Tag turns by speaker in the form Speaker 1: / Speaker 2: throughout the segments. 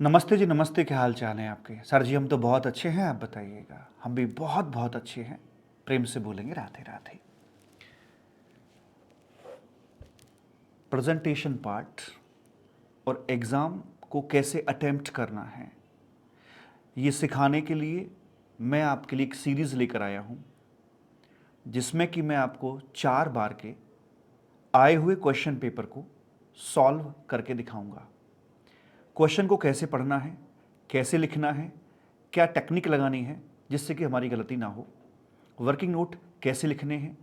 Speaker 1: नमस्ते जी, नमस्ते। क्या हाल चाल है आपके? सर जी हम तो बहुत अच्छे हैं, आप बताइएगा। हम भी बहुत बहुत अच्छे हैं। प्रेम से बोलेंगे राधे राधे। प्रेजेंटेशन पार्ट और एग्ज़ाम को कैसे अटेम्प्ट करना है, ये सिखाने के लिए मैं आपके लिए एक सीरीज़ लेकर आया हूँ, जिसमें कि मैं आपको 4 बार के आए हुए क्वेश्चन पेपर को सॉल्व करके दिखाऊंगा। क्वेश्चन को कैसे पढ़ना है, कैसे लिखना है, क्या टेक्निक लगानी है जिससे कि हमारी गलती ना हो, वर्किंग नोट कैसे लिखने हैं।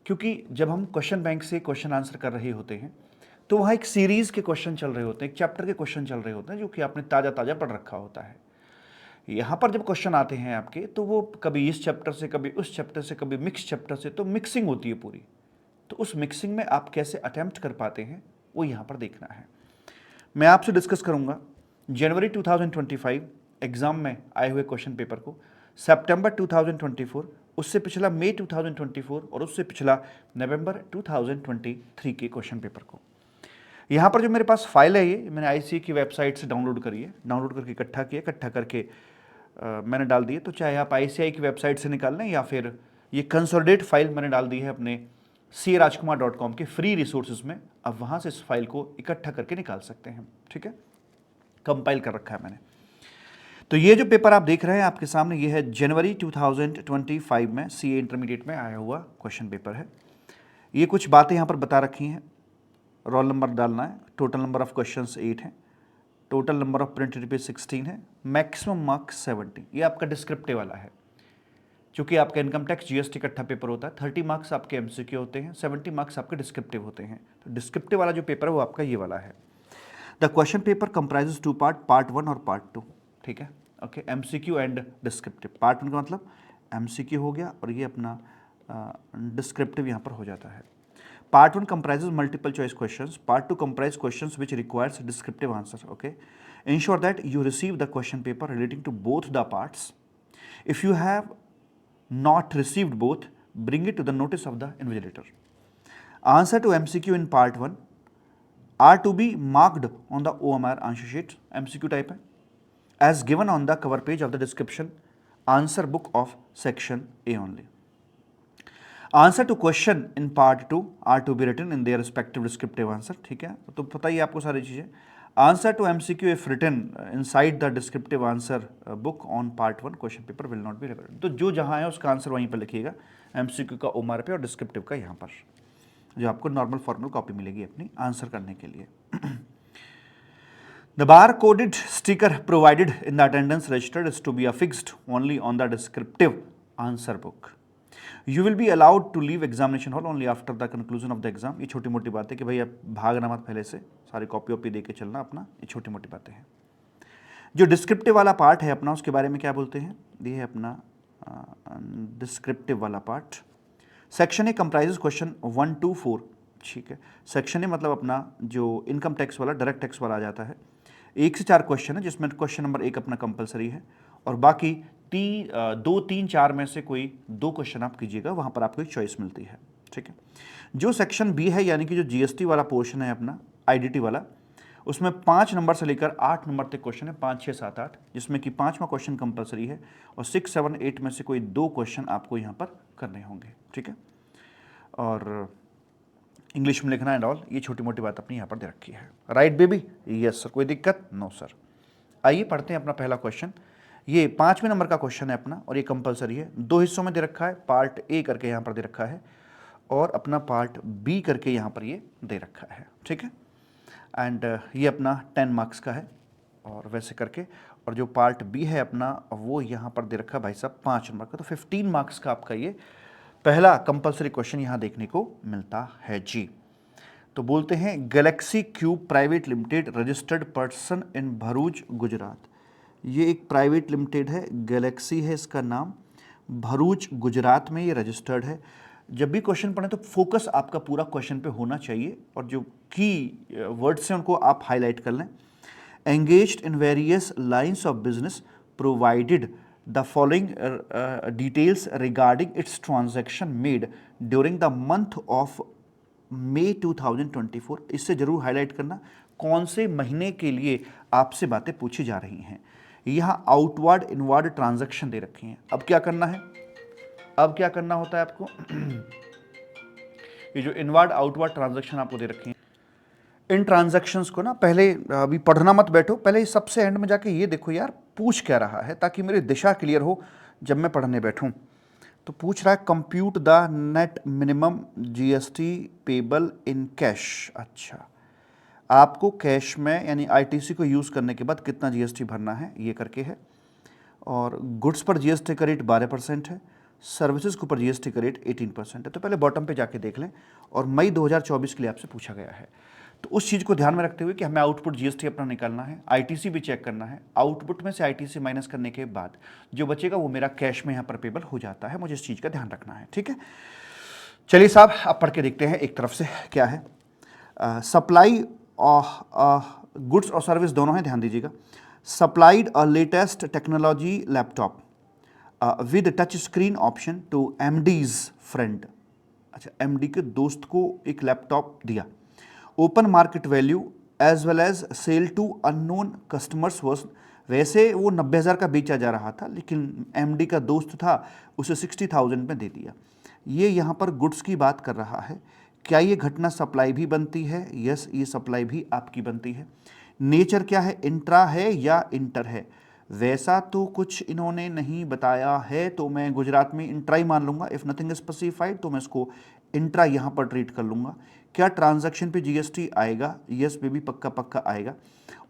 Speaker 1: क्योंकि जब हम क्वेश्चन बैंक से क्वेश्चन आंसर कर रहे होते हैं तो वहाँ एक सीरीज़ के क्वेश्चन चल रहे होते हैं, एक चैप्टर के क्वेश्चन चल रहे होते हैं जो कि आपने ताज़ा ताज़ा पढ़ रखा होता है। यहाँ पर जब क्वेश्चन आते हैं आपके तो वो कभी इस चैप्टर से, कभी उस चैप्टर से, कभी मिक्स चैप्टर से, तो मिक्सिंग होती है पूरी। तो उस मिक्सिंग में आप कैसे अटेम्प्ट कर पाते हैं वो यहाँ पर देखना है। मैं आपसे डिस्कस करूंगा जनवरी 2025 एग्जाम में आए हुए क्वेश्चन पेपर को, सितंबर 2024, उससे पिछला मई 2024 और उससे पिछला नवंबर 2023 के क्वेश्चन पेपर को। यहाँ पर जो मेरे पास फाइल है, ये मैंने आईसीए की वेबसाइट से डाउनलोड करी है, डाउनलोड करके इकट्ठा किया, इकट्ठा करके मैंने डाल दी है। तो चाहे आप आईसीआई की वेबसाइट से निकाल लें या फिर ये कंसोलिडेट फाइल मैंने डाल दी है अपने crajkumar.com के फ्री रिसोर्सेज में। अब वहाँ से इस फाइल को इकट्ठा करके निकाल सकते हैं, ठीक है। कंपाइल कर रखा है मैंने। तो ये जो पेपर आप देख रहे हैं आपके सामने, ये है जनवरी 2025 में सीए इंटरमीडिएट में आया हुआ क्वेश्चन पेपर है। ये कुछ बातें यहाँ पर बता रखी हैं। रोल नंबर डालना है, टोटल नंबर ऑफ क्वेश्चंस 8 हैं, total number of printed page 16 है, मैक्सिमम मार्क्स 70। ये आपका डिस्क्रिप्टिव वाला है। चूंकि आपका इनकम टैक्स जीएसटी इकट्ठा पेपर होता है, 30 मार्क्स आपके एमसीक्यू होते हैं, 70 मार्क्स आपके डिस्क्रिप्टिव होते हैं। तो डिस्क्रिप्टिव वाला जो पेपर है वो आपका ये वाला है। The question paper comprises 2 part, part 1 और पार्ट 2, ठीक है। Okay, MCQ and descriptive. Part 1 का मतलब एमसीक्यू हो गया और ये अपना डिस्क्रिप्टिव यहाँ पर हो जाता है। Part 1 comprises multiple choice questions. Part 2 comprise questions which requires descriptive answers. Okay, ensure that you receive the question paper relating to both the parts. If you have not received both, bring it to the notice of the invigilator. Answer to MCQ in part 1 are to be marked on the OMR answer sheet, MCQ type है, as given on the cover page of the description answer book of section A only. Answer to question in part 2 are to be written in their respective descriptive answer, ठीक है। तो पता ही आपको सारी चीज़ें। Answer to MCQ if written inside the descriptive answer book on part 1 question paper will not be reverted. तो जो जहाँ है उसका आंसर वहीं पर लिखिएगा, एमसीक्यू का ओमार पे और डिस्क्रिप्टिव का यहाँ पर, जो आपको नॉर्मल फॉर्मल कॉपी मिलेगी अपनी आंसर करने के लिए। The bar-coded sticker provided in the attendance register is to be affixed only on the descriptive answer book. You will be allowed to leave examination hall only after the conclusion of the exam. ये छोटी मोटी बात है कि भाई आप भागना मत पहले से, सारी कॉपी वॉपी दे के चलना अपना, ये छोटी मोटी बातें हैं। जो डिस्क्रिप्टिव वाला पार्ट है अपना, उसके बारे में क्या बोलते हैं, ये है अपना डिस्क्रिप्टिव वाला part. Section A comprises question 1 to 4, ठीक है। सेक्शन ए मतलब अपना जो इनकम टैक्स वाला, डायरेक्ट टैक्स वाला आ जाता है। 1 से 4 क्वेश्चन है, जिसमें क्वेश्चन नंबर 1 अपना कंपलसरी है और बाकी 2, 3, 4 में से कोई 2 क्वेश्चन आप कीजिएगा, वहाँ पर आपको एक चॉइस मिलती है, ठीक है। जो सेक्शन बी है, यानी कि जो जीएसटी वाला पोर्शन है अपना, आईडीटी वाला, उसमें 5 नंबर से लेकर 8 नंबर तक क्वेश्चन है, 5, 6, 7, 8, जिसमें कि 5वां क्वेश्चन कंपलसरी है और 6, 7, 8 में से कोई 2 क्वेश्चन आपको यहाँ पर करने होंगे, ठीक है। और इंग्लिश में लिखना एंड ऑल, ये छोटी मोटी बात अपनी यहाँ पर दे रखी है। Right baby? Yes sir. कोई दिक्कत? No sir. आइए पढ़ते हैं अपना पहला क्वेश्चन। ये 5वें नंबर का क्वेश्चन है अपना और ये कंपलसरी है। 2 हिस्सों में दे रखा है, पार्ट ए करके यहाँ पर दे रखा है और अपना पार्ट बी करके यहाँ पर ये दे रखा है, ठीक है। एंड ये अपना 10 मार्क्स का है और वैसे करके, और जो पार्ट बी है अपना वो यहाँ पर दे रखा है भाई साहब 5 नंबर का। तो 15 मार्क्स का आपका ये पहला कंपलसरी क्वेश्चन यहाँ देखने को मिलता है जी। तो बोलते हैं Galaxy cube private limited registered person इन भरूच गुजरात। ये एक प्राइवेट लिमिटेड है, गैलेक्सी है इसका नाम, भरूच गुजरात में ये रजिस्टर्ड है। जब भी क्वेश्चन पढ़ें तो फोकस आपका पूरा क्वेश्चन पे होना चाहिए और जो की वर्ड्स हैं उनको आप हाईलाइट कर लें। Engaged in various lines of business provided the following details regarding its transaction made during the month of May 2024। इससे जरूर हाईलाइट करना कौन से महीने के लिए आपसे बातें पूछी जा रही हैं। यहाँ आउटवर्ड इनवर्ड ट्रांजैक्शन दे रखी हैं। अब क्या करना है, अब क्या करना होता है आपको ये जो इनवर्ड आउटवर्ड ट्रांजैक्शन आपको दे रखी हैं, इन ट्रांजैक्शंस को ना पहले अभी पढ़ना मत बैठो, पहले सबसे एंड में जाके ये देखो यार पूछ क्या रहा है, ताकि मेरी दिशा क्लियर हो जब मैं पढ़ने बैठूं। तो पूछ रहा है compute the net minimum GST payable in cash. अच्छा, आपको कैश में यानी आईटीसी को यूज़ करने के बाद कितना जीएसटी भरना है ये करके है। और गुड्स पर जीएसटी का रेट 12% है, सर्विसेज के ऊपर जीएसटी का रेट 18% है। तो पहले बॉटम पे जाके देख लें। और मई 2024 के लिए आपसे पूछा गया है, तो उस चीज़ को ध्यान में रखते हुए कि हमें आउटपुट जीएसटी अपना निकालना है, आईटीसी भी चेक करना है। आउटपुट में से आईटीसी माइनस करने के बाद जो बचेगा वो मेरा कैश में यहाँ पर पेबल हो जाता है। मुझे इस चीज़ का ध्यान रखना है, ठीक है। चलिए साहब, अब पढ़ के देखते हैं एक तरफ से क्या है। सप्लाई गुड्स और सर्विस दोनों हैं, ध्यान दीजिएगा। Supplied a latest technology laptop with touch screen option to MD's friend. अच्छा, एमडी के दोस्त को एक लैपटॉप दिया। Open market value as well as sale to unknown customers was, वैसे वो 90,000 का बेचा जा रहा था, लेकिन एमडी का दोस्त था उसे 60,000 में दे दिया। ये यहाँ पर गुड्स की बात कर रहा है। क्या ये घटना सप्लाई भी बनती है? यस, ये सप्लाई भी आपकी बनती है। नेचर क्या है, इंट्रा है या इंटर है? वैसा तो कुछ इन्होंने नहीं बताया है, तो मैं गुजरात में इंट्रा ही मान लूँगा। इफ़ नथिंग स्पेसिफाइड तो मैं इसको इंट्रा यहाँ पर ट्रीट कर लूँगा। क्या ट्रांजैक्शन पे जीएसटी आएगा? यस बेबी, पक्का पक्का आएगा।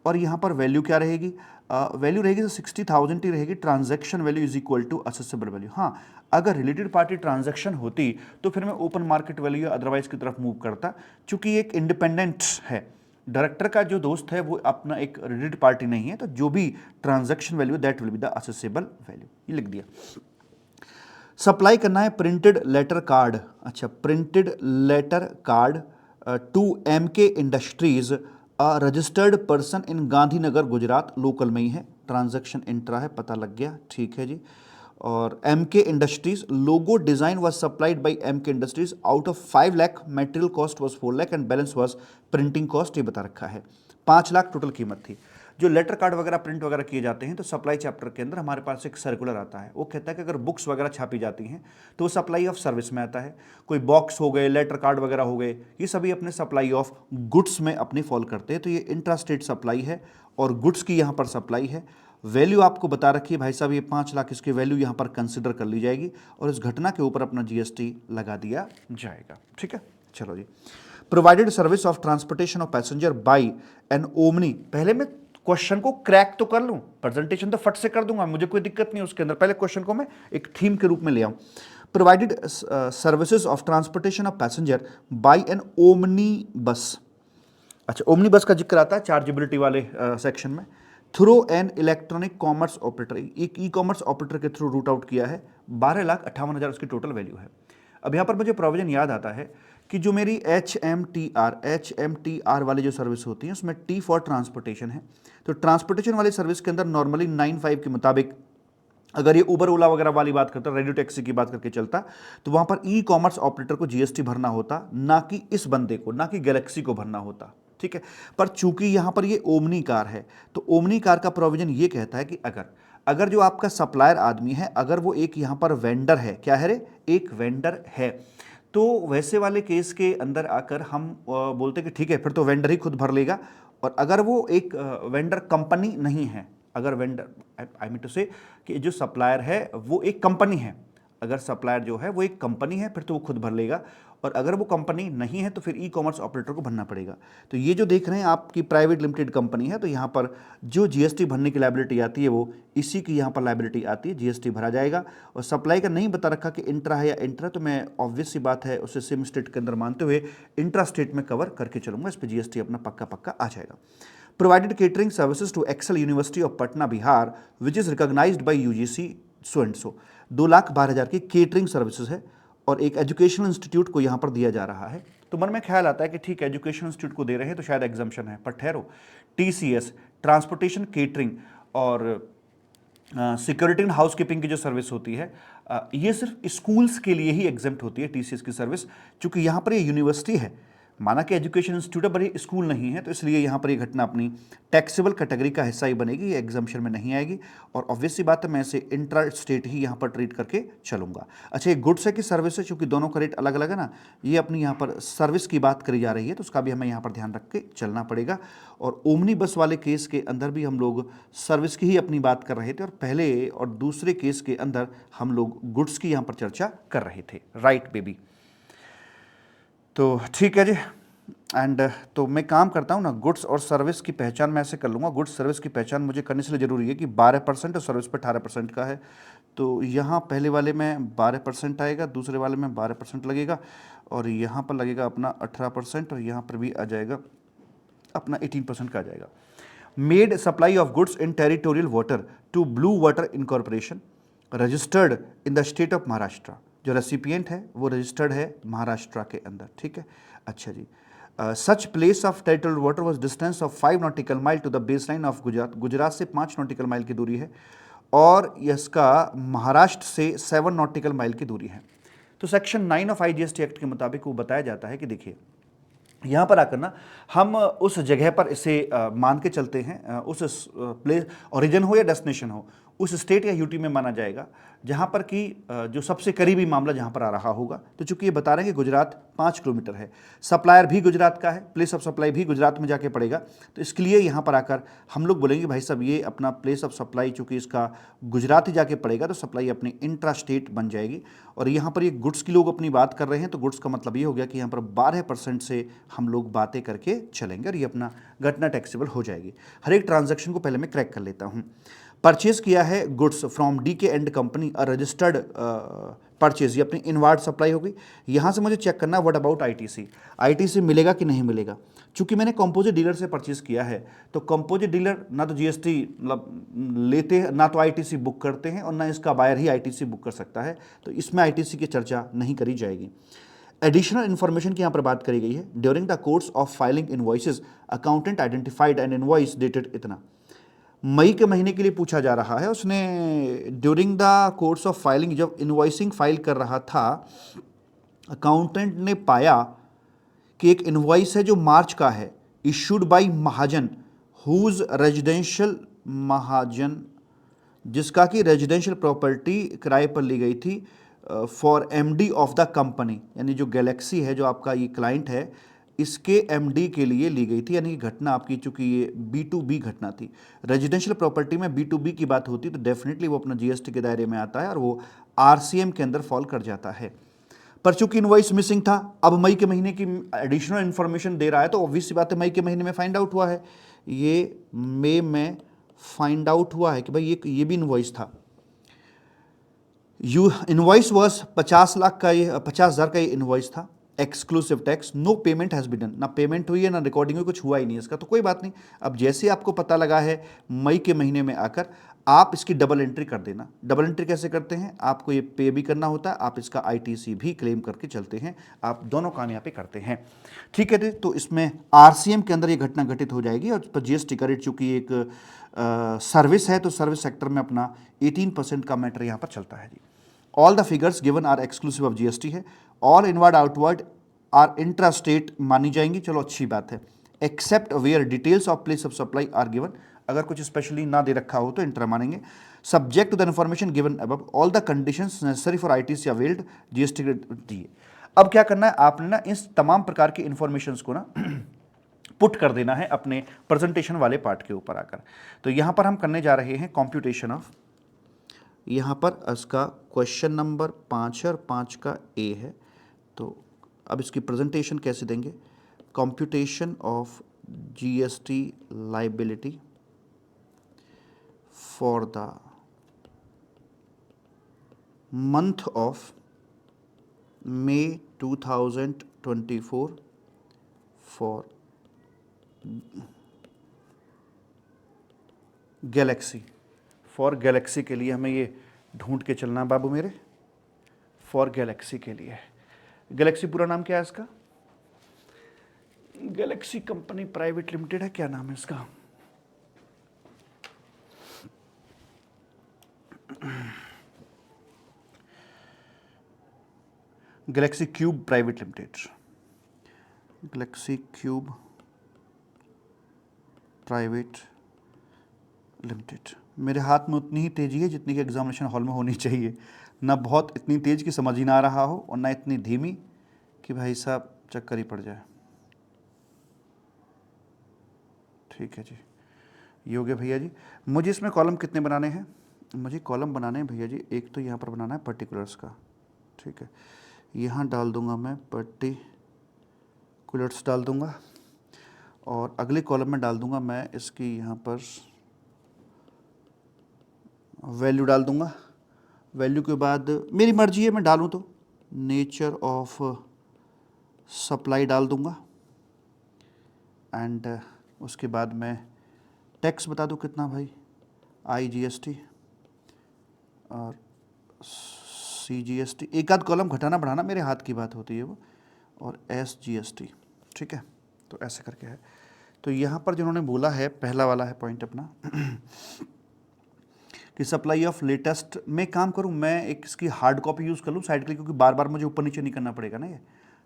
Speaker 1: और यहाँ पर वैल्यू क्या रहेगी? वैल्यू रहेगी 60,000 ही रहेगी। Transaction value is equal to assessable value. हाँ, अगर रिलेटेड पार्टी ट्रांजैक्शन होती तो फिर मैं ओपन मार्केट वैल्यू या अदरवाइज की तरफ मूव करता, चूंकि एक इंडिपेंडेंट है। डायरेक्टर का जो दोस्त है वो अपना एक रिलेटेड पार्टी नहीं है, तो जो भी transaction value that will be the assessable value. ये लिख दिया। सप्लाई करना है प्रिंटेड लेटर कार्ड। अच्छा, printed letter card to MK industries, registered person in Gandhinagar Gujarat, local में ही है। ट्रांजैक्शन इंट्रा है, पता लग गया, ठीक है जी। और MK industries logo design was supplied by MK industries out of 5 lakh, material cost was 4 lakh and balance was printing cost, ये बता रखा है। 5 लाख टोटल कीमत थी। जो लेटर कार्ड वगैरह प्रिंट वगैरह किए जाते हैं तो सप्लाई चैप्टर के अंदर हमारे पास एक सर्कुलर आता है, वो कहता है कि अगर बुक्स वगैरह छापी जाती हैं तो वो सप्लाई ऑफ सर्विस में आता है। कोई बॉक्स हो गए, लेटर कार्ड वगैरह हो गए, ये सभी अपने सप्लाई ऑफ गुड्स में अपनी फॉल करते हैं। तो ये इंट्रा स्टेट सप्लाई है और गुड्स की यहाँ पर सप्लाई है। वैल्यू आपको बता रखी है भाई साहब, ये 5 लाख, इसकी वैल्यू यहाँ पर कंसिडर कर ली जाएगी और इस घटना के ऊपर अपना जीएसटी लगा दिया जाएगा, ठीक है। चलो जी। Provided service of transportation of passenger by an Omni. पहले मैं क्वेश्चन को क्रैक तो कर लूं, प्रेजेंटेशन तो फट से कर दूंगा, मुझे कोई दिक्कत नहीं उसके अंदर। पहले क्वेश्चन को मैं एक थीम के रूप में ले आऊं। Provided services of transportation of passenger by an omni bus. अच्छा, ओमनी बस का जिक्र आता है चार्जेबिलिटी वाले सेक्शन में। Through an electronic commerce operator, एक ई कॉमर्स ऑपरेटर के थ्रू रूट आउट किया है। 12,58,000 उसकी टोटल वैल्यू है। अब यहाँ पर मुझे प्रोविजन याद आता है कि जो मेरी एच एम टी आर वाली जो सर्विस होती है उसमें टी फॉर ट्रांसपोर्टेशन है। तो ट्रांसपोर्टेशन वाली सर्विस के अंदर नॉर्मली 9(5) के मुताबिक अगर ये उबर ओला वगैरह वाली बात करता, रेडियो टैक्सी की बात करके चलता, तो वहाँ पर ई कॉमर्स ऑपरेटर को जीएसटी भरना होता, ना कि इस बंदे को, ना कि गैलेक्सी को भरना होता, ठीक है। पर चूंकि यहाँ पर ये ओमनी कार है, तो ओमनी कार का प्रोविजन ये कहता है कि अगर जो आपका सप्लायर आदमी है, अगर वो एक यहाँ पर वेंडर है, क्या है रे, एक वेंडर है, तो वैसे वाले केस के अंदर आकर हम बोलते कि ठीक है फिर तो वेंडर ही खुद भर लेगा। और अगर वो एक वेंडर कंपनी नहीं है, अगर वेंडर आई मीन टू से कि जो सप्लायर है वो एक कंपनी है, अगर सप्लायर जो है वो एक कंपनी है फिर तो वो खुद भर लेगा, और अगर वो कंपनी नहीं है तो फिर ई कॉमर्स ऑपरेटर को भरना पड़ेगा। तो ये जो देख रहे हैं आपकी प्राइवेट लिमिटेड कंपनी है, तो यहाँ पर जो जीएसटी भरने की लायबिलिटी आती है वो इसी की यहाँ पर लायबिलिटी आती है, जीएसटी भरा जाएगा। और सप्लाई का नहीं बता रखा कि इंट्रा है या इंट्रा, तो मैं ऑब्वियस सी बात है उसे सेम स्टेट के अंदर मानते हुए इंट्रा स्टेट में कवर करके चलूँगा, इस पर जीएसटी अपना पक्का पक्का आ जाएगा। Provided catering services to Excel University of Patna Bihar which is recognised by UGC so and so. 2,12,000 की केटरिंग सर्विसेज है और एक एजुकेशनल इंस्टीट्यूट को यहाँ पर दिया जा रहा है। तो मन में ख्याल आता है कि ठीक है एजुकेशनल इंस्टीट्यूट को दे रहे हैं तो शायद एग्जाम्पशन है, पर ठहरो, टीसीएस ट्रांसपोर्टेशन केटरिंग और सिक्योरिटी एंड हाउस कीपिंग की जो सर्विस होती है ये सिर्फ स्कूल्स के लिए ही एग्जेम्प्ट होती है टीसीएस की सर्विस, चूंकि यहाँ पर ये यूनिवर्सिटी है। माना कि एजुकेशन इंस्टीट्यूट है, पर स्कूल नहीं है, तो इसलिए यहाँ पर ये घटना अपनी टैक्सेबल कैटेगरी का हिस्सा ही बनेगी, ये एग्जाम्पशन में नहीं आएगी। और ऑब्वियस सी बात है, मैं इसे इंट्रा स्टेट ही यहाँ पर ट्रीट करके चलूंगा। अच्छा, ये गुड्स है कि सर्विस है, चूंकि दोनों का रेट अलग अलग है ना, ये अपनी यहाँ पर सर्विस की बात करी जा रही है, तो उसका भी हमें यहाँ पर ध्यान रख के चलना पड़ेगा। और ओमनी बस वाले केस के अंदर भी हम लोग सर्विस की ही अपनी बात कर रहे थे, और पहले और दूसरे केस के अंदर हम लोग गुड्स की यहाँ पर चर्चा कर रहे थे। राइट बेबी, तो ठीक है जी। एंड तो मैं काम करता हूँ ना, गुड्स और सर्विस की पहचान मैं ऐसे कर लूँगा। गुड्स सर्विस की पहचान मुझे करने इसलिए ज़रूरी है कि 12% और सर्विस पर 18% का है, तो यहाँ पहले वाले में 12% आएगा, दूसरे वाले में 12% लगेगा, और यहाँ पर लगेगा अपना 18%, और यहाँ पर भी आ जाएगा अपना 18% का आ जाएगा। Made supply of goods in territorial water to Blue Water Incorporation registered in the state of Maharashtra. जो रेसिपिएंट है वो रजिस्टर्ड है महाराष्ट्र के अंदर, ठीक है। अच्छा जी, such place of territorial water was distance of 5 nautical mile to the base line of Gujarat. Gujarat से 5 नॉटिकल माइल की दूरी है, और इसका महाराष्ट्र से 7 नॉटिकल माइल की दूरी है। तो सेक्शन 9 ऑफ IGST एक्ट के मुताबिक वो बताया जाता है कि देखिए, यहाँ पर आकर ना हम उस जगह पर इसे मान के चलते हैं, उस प्लेस ओरिजिन हो या डेस्टिनेशन हो, उस स्टेट या यूटी में माना जाएगा जहाँ पर कि जो सबसे करीबी मामला जहाँ पर आ रहा होगा। तो चूंकि ये बता रहे हैं कि गुजरात 5 किलोमीटर है, सप्लायर भी गुजरात का है, प्लेस ऑफ सप्लाई भी गुजरात में जाके पड़ेगा, तो इसके लिए यहाँ पर आकर हम लोग बोलेंगे भाई साहब ये अपना प्लेस ऑफ सप्लाई चूँकि इसका गुजरात ही जाके पड़ेगा, तो सप्लाई अपनी इंट्रा स्टेट बन जाएगी। और यहाँ पर ये गुड्स की लोग अपनी बात कर रहे हैं, तो गुड्स का मतलब ये हो गया कि यहाँ पर 12% से हम लोग बातें करके चलेंगे, और ये अपना घटना टैक्सेबल हो जाएगी। हर एक ट्रांजैक्शन को पहले मैं क्रैक कर लेता हूँ। परचेज किया है goods from DK and company, registered purchase, ये अपनी इनवार्ड सप्लाई होगी। यहाँ से मुझे चेक करना व्हाट अबाउट ITC मिलेगा कि नहीं मिलेगा। चूंकि मैंने कंपोजिट डीलर से परचेज किया है, तो कंपोजिट डीलर ना तो GST मतलब लेते हैं, ना तो ITC बुक करते हैं, और ना इसका बायर ही ITC बुक कर सकता है, तो इसमें ITC की चर्चा नहीं करी जाएगी। एडिशनल इन्फॉर्मेशन की यहाँ पर बात करी गई है। During the course of filing invoices accountant identified N invoice dated इतना। मई के महीने के लिए पूछा जा रहा है, उसने during the course of filing, जब इनवॉइसिंग फाइल कर रहा था, अकाउंटेंट ने पाया कि एक इनवॉइस है जो मार्च का है, issued by Mahajan whose residential, Mahajan जिसका कि रेजिडेंशियल प्रॉपर्टी किराए पर ली गई थी, for MD of the company, यानी जो गैलेक्सी है जो आपका ये क्लाइंट है, इसके MD के लिए ली गई थी। यानी कि घटना आपकी, चूंकि ये B2B घटना थी, रेजिडेंशियल प्रॉपर्टी में B2B की बात होती है, तो डेफिनेटली वो अपना GST के दायरे में आता है, और वो RCM के अंदर फॉल कर जाता है। पर चूंकि इनवॉइस मिसिंग था, अब मई के महीने की एडिशनल इन्फॉर्मेशन दे रहा है, तो ऑब्वियस सी बात है मई के महीने में फाइंड आउट हुआ है, ये मई में फाइंड आउट हुआ है कि भाई ये भी इनवॉइस था। इनवॉइस वॉज 50 लाख का, ये 50,000 का ये इनवॉइस था, exclusive tax, no payment has been done, ना पेमेंट हुई है ना रिकॉर्डिंग हुई, कुछ हुआ ही नहीं इसका, तो कोई बात नहीं। अब जैसे आपको पता लगा है मई के महीने में आकर, आप इसकी डबल एंट्री कर देना। डबल एंट्री कैसे करते हैं, आपको ये पे भी करना होता है, आप इसका ITC भी क्लेम करके चलते हैं, आप दोनों काम यहाँ पे करते हैं, ठीक है। तो इसमें RCM के अंदर ये घटना घटित हो जाएगी, और पर GST का रेट चूंकि एक सर्विस है, तो सर्विस सेक्टर में अपना 18% का मैटर यहाँ पर चलता है जी। All the figures given are exclusive of GST है, all inward outward are intra state मानी जाएंगी, चलो अच्छी बात है। Except where details of place of supply are given, अगर कुछ स्पेशली ना दे रखा हो तो इंट्रा मानेंगे। Subject to the information given above, all the conditions necessary for ITC availed GST दिए। अब क्या करना है आपने ना, इस तमाम प्रकार की इंफॉर्मेशंस को ना पुट कर देना है अपने प्रेजेंटेशन वाले पार्ट के ऊपर आकर। तो यहां पर हम करने जा रहे हैं कॉम्प्यूटेशन ऑफ, यहाँ पर इसका क्वेश्चन नंबर 5 है, और 5 का A है। तो अब इसकी प्रेजेंटेशन कैसे देंगे, computation of GST liability for the month of May 2024 for Galaxy. For Galaxy के लिए हमें ये ढूंढ के चलना बाबू मेरे, फॉर गैलेक्सी के लिए। गैलेक्सी पूरा नाम क्या है इसका, गैलेक्सी कंपनी प्राइवेट लिमिटेड है, क्या नाम है इसका, Galaxy cube private limited. Galaxy cube private limited. मेरे हाथ में उतनी ही तेज़ी है जितनी कि एग्जामिनेशन हॉल में होनी चाहिए, ना बहुत इतनी तेज़ कि समझ ही ना आ रहा हो और ना इतनी धीमी कि भाई साहब चक्कर ही पड़ जाए। ठीक है जी, ये हो गया भैया जी। मुझे इसमें कॉलम कितने बनाने हैं? मुझे कॉलम बनाने हैं भैया जी, एक तो यहाँ पर बनाना है पर्टिकुलर्स का, ठीक है, यहाँ डाल दूंगा मैं पर्टिकुलर्स डाल दूंगा, और अगले कॉलम में डाल दूंगा मैं इसकी यहाँ पर वैल्यू डाल दूंगा। वैल्यू के बाद मेरी मर्जी है, मैं डालूँ तो नेचर ऑफ सप्लाई डाल दूंगा, एंड उसके बाद मैं टैक्स बता दूँ कितना भाई, IGST और CGST, एक आध कॉलम घटाना बढ़ाना मेरे हाथ की बात होती है वो, और SGST, ठीक है। तो ऐसे करके है। तो यहाँ पर जिन्होंने बोला है, पहला वाला है पॉइंट अपना कि सप्लाई ऑफ लेटेस्ट, मैं काम करूँ, मैं एक इसकी हार्ड कॉपी यूज़ कर लूँ साइड के लिए, क्योंकि बार बार मुझे ऊपर नीचे नहीं करना पड़ेगा ना। ये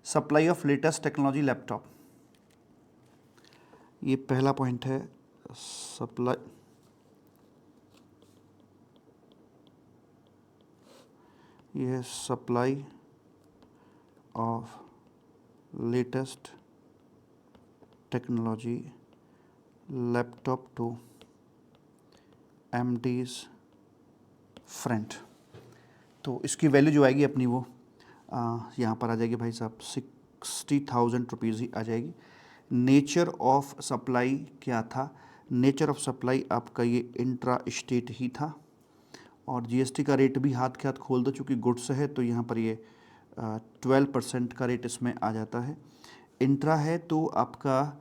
Speaker 1: supply of latest technology laptop, ये पहला पॉइंट है। सप्लाई, ये है supply of latest technology laptop to MD's friend. तो इसकी वैल्यू जो आएगी अपनी वो यहाँ पर आ जाएगी भाई साहब 60,000 रुपीज़ ही आ जाएगी। नेचर ऑफ सप्लाई क्या था? नेचर ऑफ सप्लाई आपका ये इंट्रा स्टेट ही था, और GST का रेट भी हाथ के हाथ खोल दो, चूँकि गुड्स है तो यहाँ पर ये 12% का रेट इसमें आ जाता है। इंट्रा है तो आपका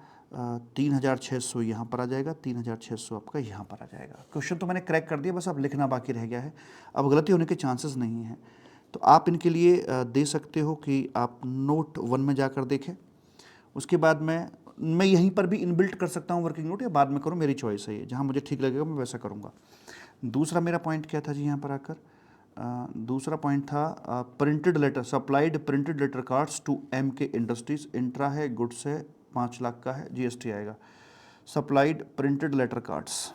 Speaker 1: 3,600 यहाँ पर आ जाएगा, 3,600 आपका यहाँ पर आ जाएगा। क्वेश्चन तो मैंने क्रैक कर दिया, बस अब लिखना बाकी रह गया है। अब गलती होने के चांसेस नहीं हैं, तो आप इनके लिए दे सकते हो कि आप नोट 1 में जाकर देखें। उसके बाद मैं यहीं पर भी इनबिल्ट कर सकता हूँ वर्किंग नोट, या बाद में करूँ, मेरी चॉइस है ये, जहाँ मुझे ठीक लगेगा मैं वैसा करूँगा। दूसरा मेरा पॉइंट क्या था जी यहाँ पर आकर? दूसरा पॉइंट था printed letter, supplied printed letter cards to MK industries. Intra है, गुड्स है, 5 लाख का है, GST आएगा। Supplied printed letter cards,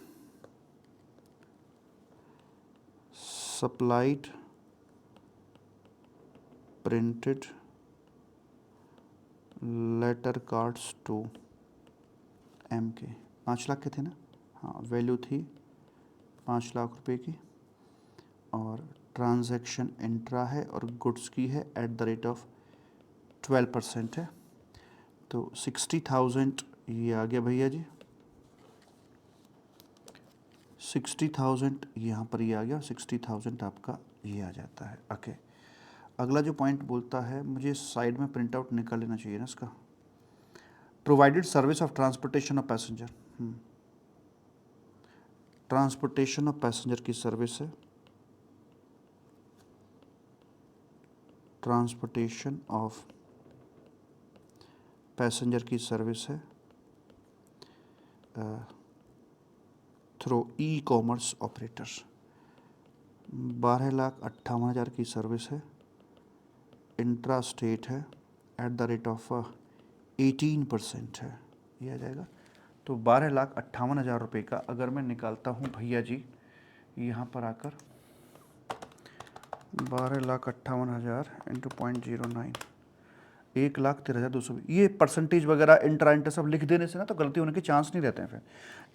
Speaker 1: supplied printed letter cards to MK, 5 lakh के थे ना? हाँ, वैल्यू थी 5 लाख रुपए की, और ट्रांजैक्शन इंट्रा है और गुड्स की है एट द रेट ऑफ 12% है। तो 60,000 ये आ गया भैया जी, 60,000 यहाँ पर ये आ गया, 60,000 आपका ये आ जाता है। ओके, अगला जो पॉइंट बोलता है, मुझे साइड में प्रिंट आउट निकाल लेना चाहिए ना इसका। Provided service of transportation of passenger, transportation of passenger की सर्विस है, ट्रांसपोर्टेशन ऑफ पैसेंजर की सर्विस है थ्रू ई-कॉमर्स ऑपरेटर्स। 12,58,000 की सर्विस है, इंट्रा स्टेट है, एट द रेट ऑफ 18% है, ये आ जाएगा। तो 12,58,000 रुपये का अगर मैं निकालता हूँ भैया जी यहाँ पर आकर, 12,58,000 इंटू 0.09, 1,13,220। ये परसेंटेज वगैरह इंट्रा सब लिख देने से ना तो गलती होने के चांस नहीं रहते हैं फिर।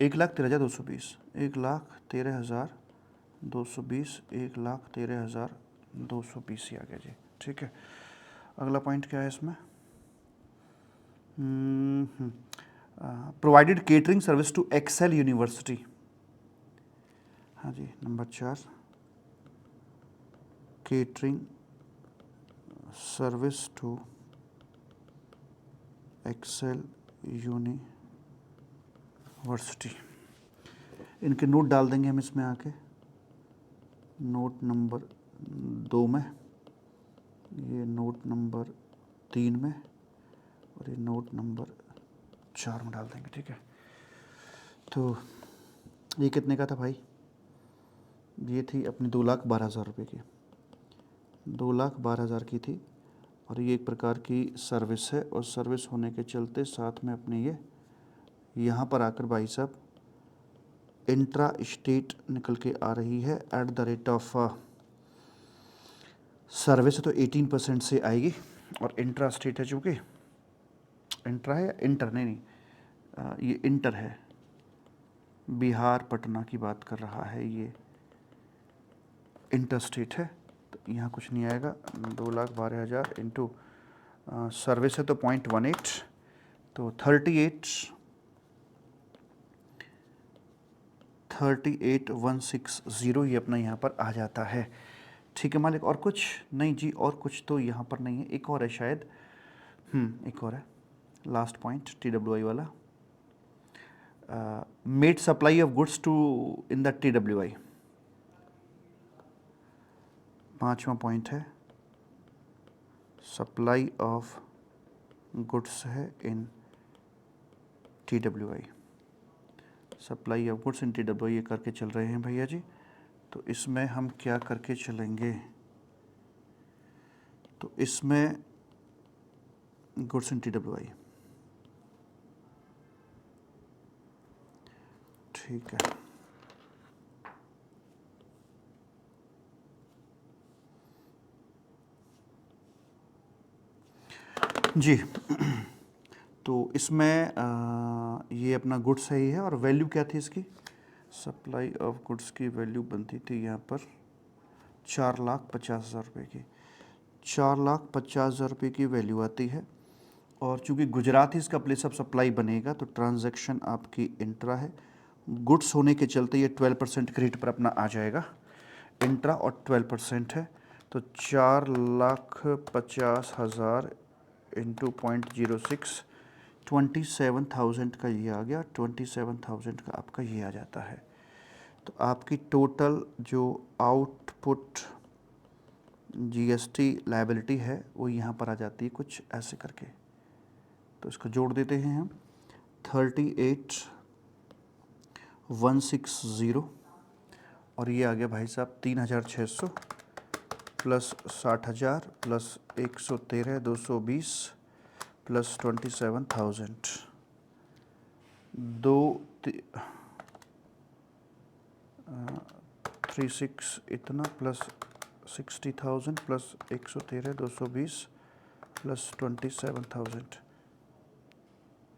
Speaker 1: 1,13,220, 1,13,220, 1,13,220 ही आ गया जी, ठीक है। अगला पॉइंट क्या है इसमें? Provided catering service to Excel University. हाँ जी, number 4, catering service to Excel University. इनके नोट डाल देंगे हम इसमें आके, नोट नंबर 2 में, ये नोट नंबर 3 में, और ये नोट नंबर 4 में डाल देंगे, ठीक है। तो ये कितने का था भाई? ये थी अपनी 2,12,000 रुपये की, 2,12,000 की थी, और ये एक प्रकार की सर्विस है, और सर्विस होने के चलते साथ में अपने ये यहाँ पर आकर भाई साहब इंट्रा स्टेट निकल के आ रही है at the rate of service तो 18% से आएगी, और इंट्रा स्टेट है चूँकि, इंट्रा है या इंटर, नहीं ये इंटर है, बिहार पटना की बात कर रहा है, ये इंटर स्टेट है, तो यहाँ कुछ नहीं आएगा। 2,12,000 इंटू सर्विस है तो 0.18, तो 38,160 ये अपना यहाँ पर आ जाता है। ठीक है मालिक, और कुछ नहीं जी, और कुछ तो यहाँ पर नहीं है। एक और है शायद, एक और है, लास्ट पॉइंट TWI वाला, made supply of goods to in the TWI, 5वां पॉइंट है, सप्लाई ऑफ गुड्स है in TWI, supply of goods in TWI ये करके चल रहे हैं भैया जी। तो इसमें हम क्या करके चलेंगे, तो इसमें गुड्स इन TWI, ठीक है जी। तो इसमें ये अपना गुड्स है ही है, और वैल्यू क्या थी इसकी, सप्लाई ऑफ गुड्स की वैल्यू बनती थी यहाँ पर 4,50,000 रुपये की, 4,50,000 रुपये की वैल्यू आती है। और चूँकि गुजरात ही इसका प्लेस ऑफ सप्लाई बनेगा, तो ट्रांजैक्शन आपकी इंट्रा है, गुड्स होने के चलते ये 12% के रेट पर अपना आ जाएगा, इंट्रा और 12% है, तो 4,50,000 इंटू 0.06, 27,000 का ये आ गया, 27,000 का आपका ये आ जाता है। तो आपकी टोटल जो आउटपुट GST लायबिलिटी है वो यहाँ पर आ जाती है कुछ ऐसे करके, तो इसको जोड़ देते हैं हम, 38,160, और ये आ गया भाई साहब 3,600 प्लस 60,000 प्लस 113,220 प्लस 27,000, 36 इतना प्लस 60,000 प्लस 113,220 प्लस 27,000,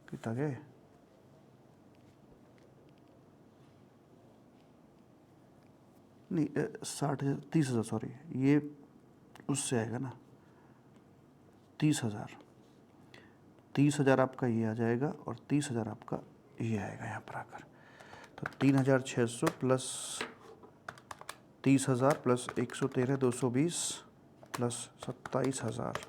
Speaker 1: कितना गए, नहीं 60,000, 30,000, सॉरी ये उससे आएगा ना, 30,000, 30,000 आपका ये आ जाएगा, और 30,000 आपका ये आएगा यहाँ पर आकर, तो 3,600 प्लस 30,000 प्लस 113,220 प्लस 27,000,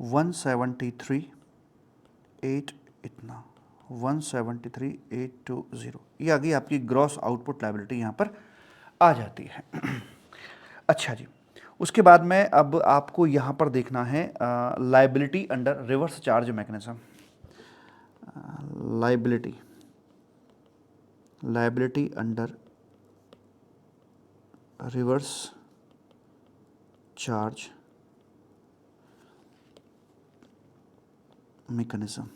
Speaker 1: 173,8 इतना, 173,820, ये आ गई आपकी ग्रॉस आउटपुट लायबिलिटी यहाँ पर आ जाती है। अच्छा जी, उसके बाद में अब आपको यहाँ पर देखना है liability under reverse charge mechanism, liability under reverse charge mechanism,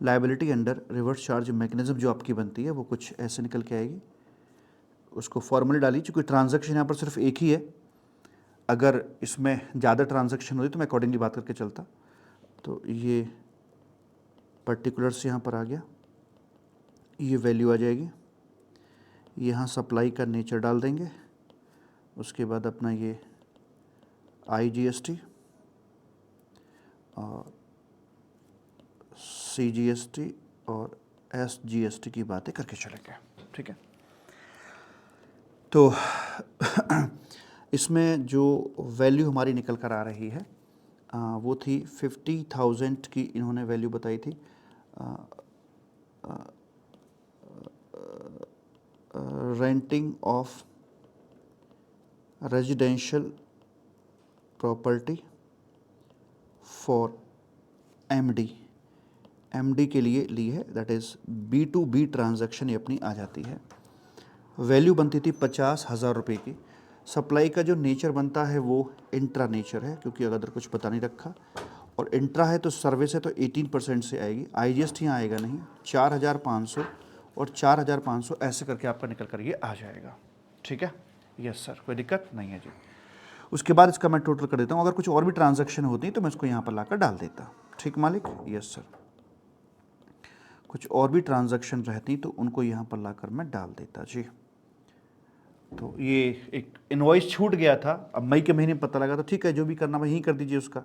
Speaker 1: liability under reverse charge mechanism जो आपकी बनती है वो कुछ ऐसे निकल के आएगी। उसको फॉर्मूले डालिए, चूँकि ट्रांजैक्शन यहाँ पर सिर्फ एक ही है, अगर इसमें ज़्यादा ट्रांजैक्शन होती तो मैं अकॉर्डिंगली बात करके चलता। तो ये पर्टिकुलर्स यहाँ पर आ गया, ये वैल्यू आ जाएगी, यहाँ सप्लाई का नेचर डाल देंगे, उसके बाद अपना ये IGST और CGST और SGST की बातें करके चलेंगे, ठीक है। तो इसमें जो वैल्यू हमारी निकल कर आ रही है वो थी 50,000 की, इन्होंने वैल्यू बताई थी, renting of residential property for MD के लिए ली है, दैट इज़ B2B ट्रांजैक्शन ये अपनी आ जाती है। वैल्यू बनती थी 50,000 रुपये की, सप्लाई का जो नेचर बनता है वो इंट्रा नेचर है, क्योंकि अगर कुछ पता नहीं रखा, और इंट्रा है तो सर्विस है तो 18% से आएगी। IGST यहाँ आएगा नहीं, 4,500 और 4,500 ऐसे करके आपका निकल कर ये आ जाएगा। ठीक है, यस सर, कोई दिक्कत नहीं है जी। उसके बाद इसका मैं टोटल कर देता हूँ, अगर कुछ और भी ट्रांजैक्शन होती तो मैं इसको यहाँ पर लाकर डाल देता। ठीक मालिक, यस सर, कुछ और भी ट्रांजैक्शन रहती तो उनको यहाँ पर लाकर मैं डाल देता जी। तो ये एक इनवॉइस छूट गया था, अब मई के महीने में पता लगा, तो ठीक है, जो भी करना वहीं कर दीजिए उसका।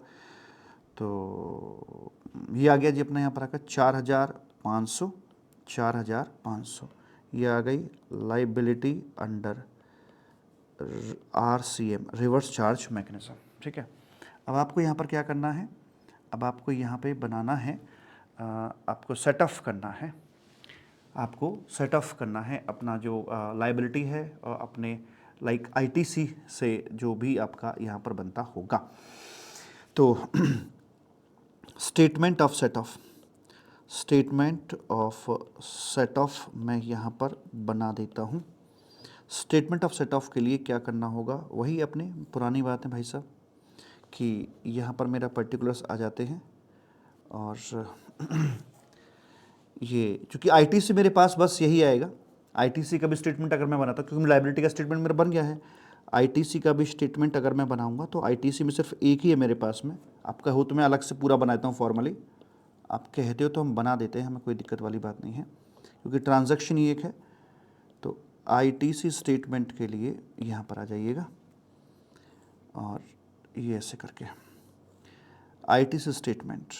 Speaker 1: तो ये आ गया जी अपना यहाँ पर आकर 4,500, 4,500 ये आ गई liability under RCM, reverse charge mechanism. ठीक है, अब आपको यहाँ पर क्या करना है, अब आपको यहाँ पे बनाना है, आपको सेट ऑफ करना है, आपको सेट ऑफ करना है अपना जो लाइबिलिटी है और अपने लाइक ITC से जो भी आपका यहाँ पर बनता होगा। तो statement of set of, statement of set of मैं यहाँ पर बना देता हूँ। स्टेटमेंट ऑफ सेट ऑफ के लिए क्या करना होगा, वही अपनी पुरानी बात है भाई साहब, कि यहाँ पर मेरा पर्टिकुलर्स आ जाते हैं, और ये चूँकि ITC मेरे पास बस यही आएगा। ITC का भी स्टेटमेंट अगर मैं बनाता हूँ, क्योंकि लाइबिलिटी का स्टेटमेंट मेरा बन गया है, ITC का भी स्टेटमेंट अगर मैं बनाऊंगा तो ITC में सिर्फ एक ही है मेरे पास में। आपका हो तो मैं अलग से पूरा बनाता हूँ फॉर्मली, आप कहते हो तो हम बना देते हैं, हमें कोई दिक्कत वाली बात नहीं है, क्योंकि ट्रांजैक्शन ही एक है। तो ITC स्टेटमेंट के लिए यहाँ पर आ जाइएगा, और ये ऐसे करके ITC स्टेटमेंट,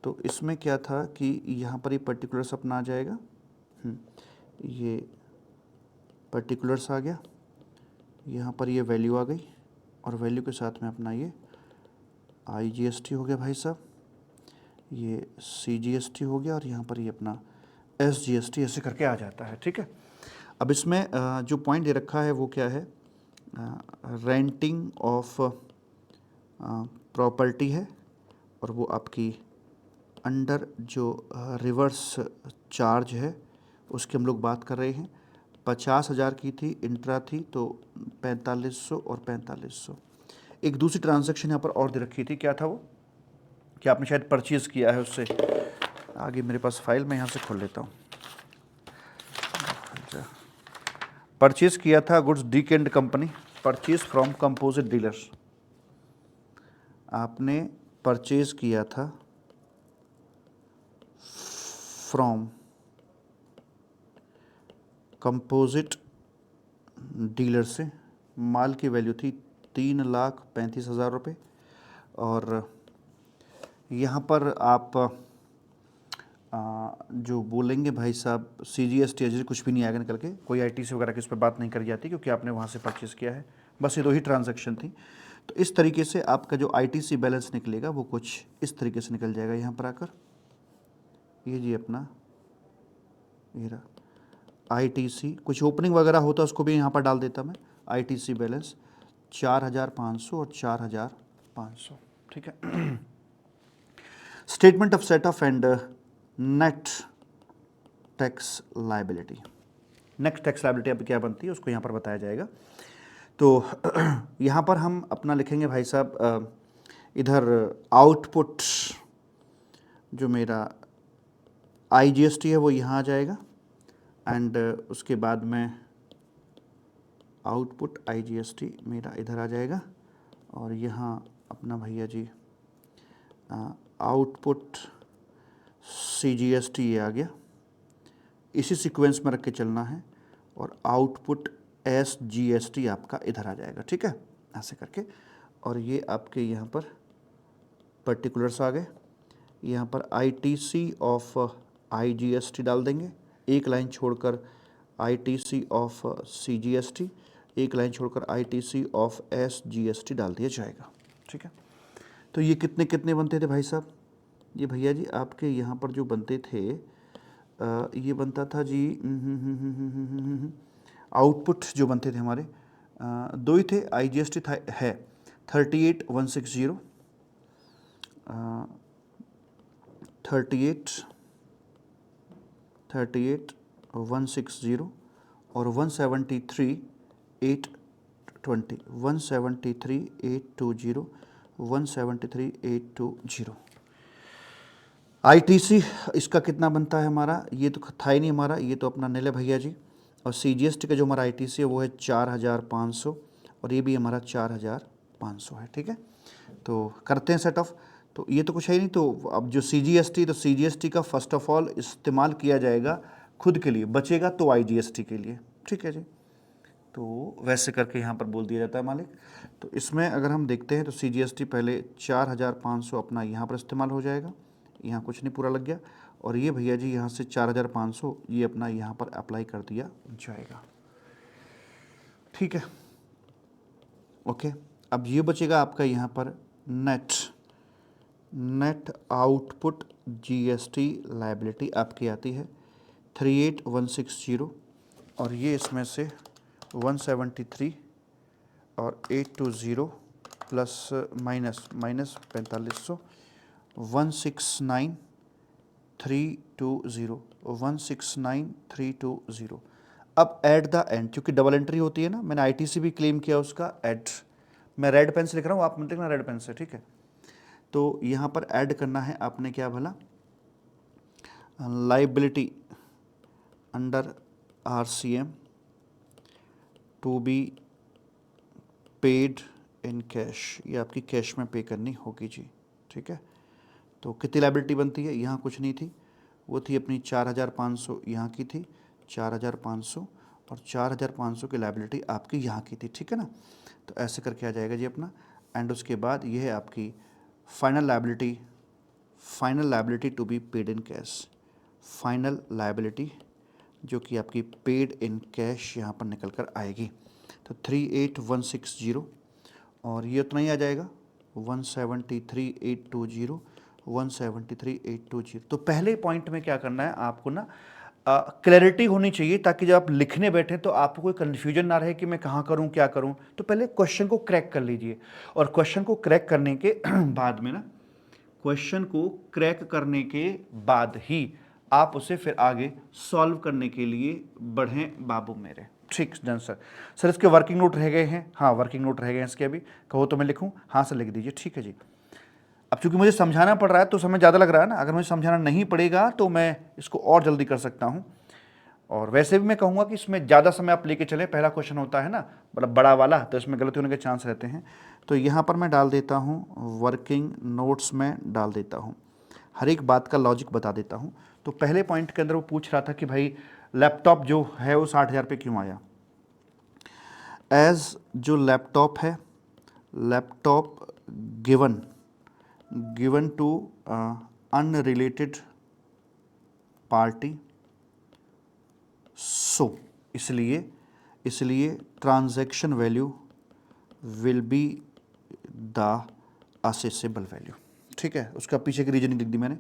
Speaker 1: तो इसमें क्या था कि यहाँ पर ये पर्टिकुलर्स अपना आ जाएगा, ये पर्टिकुलर्स आ गया, यहाँ पर ये वैल्यू आ गई, और वैल्यू के साथ में अपना ये IGST हो गया भाई साहब, ये CGST हो गया, और यहाँ पर ये अपना SGST ऐसे करके आ जाता है। ठीक है, अब इसमें जो पॉइंट दे रखा है वो क्या है, रेंटिंग ऑफ प्रॉपर्टी है, और वो आपकी अंडर जो रिवर्स चार्ज है उसकी हम लोग बात कर रहे हैं। 50,000 की थी, इंट्रा थी, तो 4,500 और 4,500। एक दूसरी ट्रांजैक्शन यहाँ पर और दे रखी थी, क्या था वो, कि आपने शायद परचेज़ किया है उससे आगे, मेरे पास फाइल मैं यहाँ से खोल लेता हूँ। परचेज़ किया था गुड्स डीक and company, purchase from composite dealers, आपने परचेज़ किया था फ्रॉम कंपोजिट डीलर से, माल की वैल्यू थी 3,35,000 रुपये, और यहाँ पर आप जो बोलेंगे भाई साहब CGST एजेंट कुछ भी नहीं आएगा निकल के, कोई ITC वगैरह की उस पर बात नहीं करी जाती, क्योंकि आपने वहाँ से परचेज़ किया है, बस ये दो ही ट्रांजैक्शन थी। तो इस तरीके से आपका जो ITC बैलेंस निकलेगा वो कुछ इस तरीके से निकल जाएगा यहाँ पर आकर, ये जी अपना ये रहा ITC, कुछ ओपनिंग वगैरह होता उसको भी यहाँ पर डाल देता मैं, ITC बैलेंस 4,500 और 4,500। ठीक है, statement of set of and net tax liability, net tax liability अब क्या बनती है उसको यहाँ पर बताया जाएगा। तो यहाँ पर हम अपना लिखेंगे भाई साहब, इधर आउटपुट जो मेरा IGST है वो यहाँ आ जाएगा, एंड उसके बाद में आउटपुट IGST मेरा इधर आ जाएगा, और यहाँ अपना भैया जी आउटपुट CGST ये आ गया, इसी सीक्वेंस में रख के चलना है, और आउटपुट SGST आपका इधर आ जाएगा। ठीक है, ऐसे करके, और ये आपके यहाँ पर पर्टिकुलर्स आ गए, यहाँ पर ITC ऑफ IGST डाल देंगे, एक लाइन छोड़कर ITC ऑफ CGST, एक लाइन छोड़कर ITC ऑफ SGST डाल दिया जाएगा। ठीक है, तो ये कितने कितने बनते थे भाई साहब, ये भैया जी आपके यहाँ पर जो बनते थे, ये बनता था जी, आउटपुट जो बनते थे हमारे दो ही थे, IGST था है 38,160, 38,160 और 173,8 20 173,820 173,820। आईटीसी इसका कितना बनता है हमारा, ये तो था ही नहीं हमारा, ये तो अपना नीले भैया जी। और सीजीएसटी का जो हमारा आईटीसी है वो है 4,500 और ये भी हमारा 4,500 है। ठीक है, तो करते हैं सेट ऑफ। तो ये तो कुछ है ही नहीं, तो अब जो सीजीएसटी, तो सीजीएसटी का फर्स्ट ऑफ ऑल इस्तेमाल किया जाएगा खुद के लिए, बचेगा तो आईजीएसटी के लिए। ठीक है जी, तो वैसे करके यहाँ पर बोल दिया जाता है मालिक। तो इसमें अगर हम देखते हैं तो सीजीएसटी पहले 4,500 अपना यहाँ पर इस्तेमाल हो जाएगा, यहाँ कुछ नहीं पूरा लग गया, और ये भैया जी यहाँ से 4,500 ये अपना यहाँ पर अप्लाई कर दिया जाएगा। ठीक है, ओके। अब ये बचेगा आपका यहाँ पर नेट आउटपुट जीएसटी लायबिलिटी आपकी आती है 38,160, और ये इसमें से 173 और 820 प्लस माइनस 4500 169,320 अब एट द एंड, क्योंकि डबल एंट्री होती है ना, मैंने आईटीसी भी क्लेम किया उसका एड, मैं रेड पेन से लिख रहा हूँ, आप मत लिखना रेड पेन से। ठीक है, तो यहाँ पर ऐड करना है आपने क्या भला, liability under RCM to be paid in cash, ये आपकी कैश में पे करनी होगी जी। ठीक है, तो कितनी लाइबिलिटी बनती है, यहाँ कुछ नहीं थी, वो थी अपनी 4,500 यहाँ की थी 4,500, और 4,500 की लाइबिलिटी आपकी यहाँ की थी। ठीक है ना, तो ऐसे करके आ जाएगा जी अपना, एंड उसके बाद ये है आपकी final liability to be paid in cash, final liability जो कि आपकी पेड इन कैश यहाँ पर निकल कर आएगी। तो 38,160 और ये उतना ही आ जाएगा 173,820 173,820। तो पहले पॉइंट में क्या करना है आपको ना, क्लैरिटी होनी चाहिए, ताकि जब आप लिखने बैठे तो आपको कोई कन्फ्यूजन ना रहे कि मैं कहाँ करूँ क्या करूँ। तो पहले क्वेश्चन को क्रैक कर लीजिए, और क्वेश्चन को क्रैक करने के बाद में ना, क्वेश्चन को क्रैक करने के बाद ही आप उसे फिर आगे सॉल्व करने के लिए बढ़ें बाबू मेरे। ठीक डन सर। सर इसके वर्किंग नोट रह गए हैं, हाँ वर्किंग नोट रह गए हैं इसके, अभी कहो तो मैं लिखूं, हाँ सर लिख दीजिए। ठीक है जी, अब चूंकि मुझे समझाना पड़ रहा है तो समय ज़्यादा लग रहा है ना, अगर मुझे समझाना नहीं पड़ेगा तो मैं इसको और जल्दी कर सकता हूँ। और वैसे भी मैं कहूँगा कि इसमें ज़्यादा समय आप लेके चलें, पहला क्वेश्चन होता है ना मतलब बड़ा वाला, तो इसमें गलती होने के चांस रहते हैं। तो यहाँ पर मैं डाल देता हूँ वर्किंग नोट्स में डाल देता हूँ, हर एक बात का लॉजिक बता देता हूँ। तो पहले पॉइंट के अंदर वो पूछ रहा था कि भाई लैपटॉप जो है वो 60,000 पे क्यों आया। एज जो लैपटॉप है, laptop given to unrelated party, so इसलिए transaction value will be the assessable value. ठीक है, उसका पीछे की रीजनिंग लिख दी मैंने।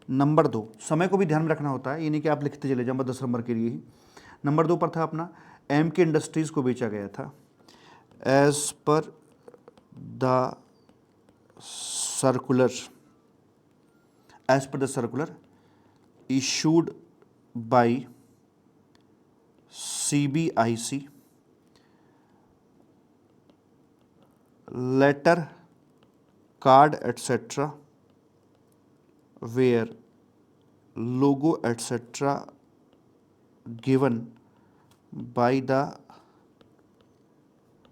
Speaker 1: नंबर 2, समय को भी ध्यान में रखना होता है, ये नहीं कि आप लिखते चले जाओ 10 नंबर के लिए ही। नंबर 2 पर था अपना एम के इंडस्ट्रीज़ को बेचा गया था as per the circular issued by CBIC, letter, card etc. where logo etc. given by the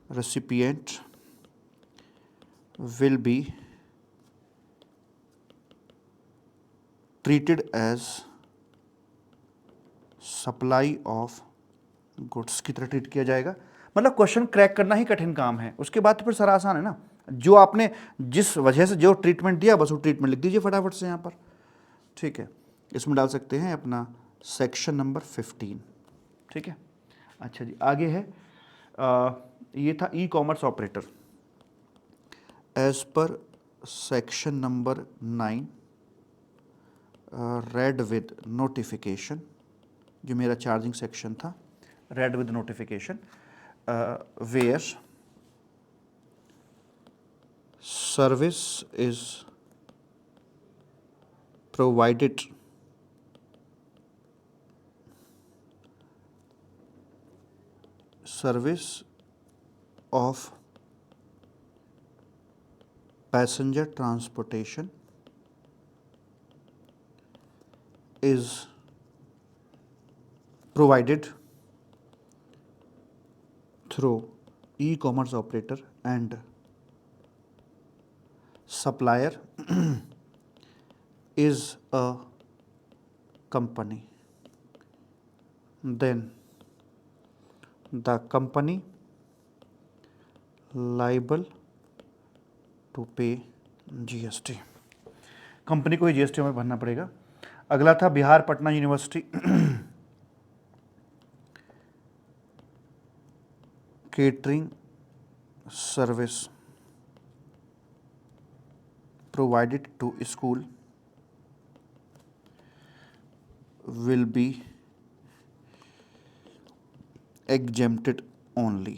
Speaker 1: recipient will be treated as supply of goods की तरह ट्रीट किया जाएगा। मतलब क्वेश्चन क्रैक करना ही कठिन काम है, उसके बाद तो फिर सारा आसान है ना, जो आपने जिस वजह से जो ट्रीटमेंट दिया बस वो ट्रीटमेंट लिख दीजिए फटाफट से यहाँ पर। ठीक है, इसमें डाल सकते हैं अपना सेक्शन नंबर 15। ठीक है, अच्छा जी आगे है ये था e commerce operator as per section number 9 read with notification, जो मेरा चार्जिंग सेक्शन था, read with notification where service is provided of passenger transportation is provided through e-commerce operator and supplier is a company, then the company liable to pay GST। Company को ही GST में भरना पड़ेगा। अगला था Bihar Patna university catering service provided to school will be exempted only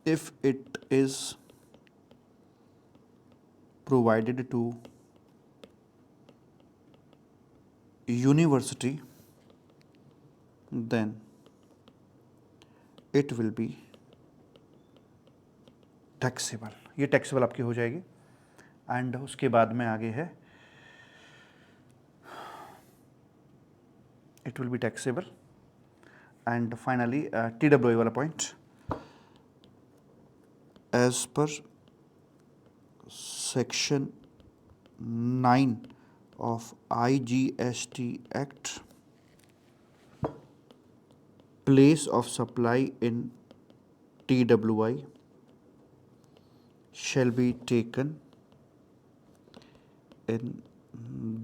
Speaker 1: if it is provided to university, then it will be taxable. ये taxable आपकी हो जाएगी। एंड उसके बाद में आगे है it will be taxable. And finally TWI वाला point, as per section 9 of IGST Act, place of supply in TWI shall be taken in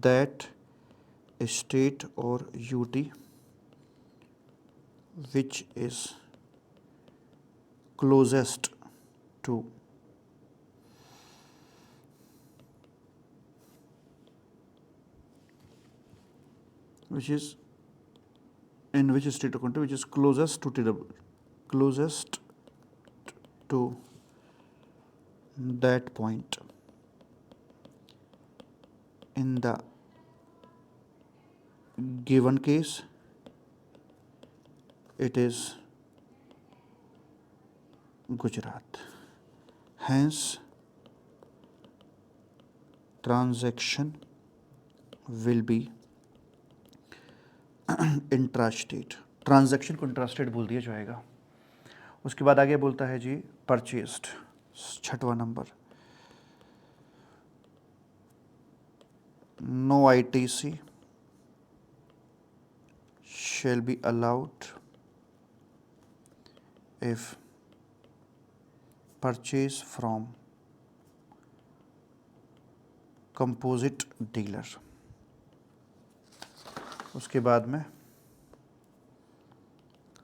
Speaker 1: that state or UT which is closest to which is in which state or country which is closest to TW, closest to that point in the given case it is Gujarat. Hence transaction will be intrastate. Transaction को intrastate बोल दिया जाएगा। उसके बाद आगे बोलता है जी परचेस्ड, 6वां number, no ITC shall be allowed if purchase from composite dealer। उसके बाद में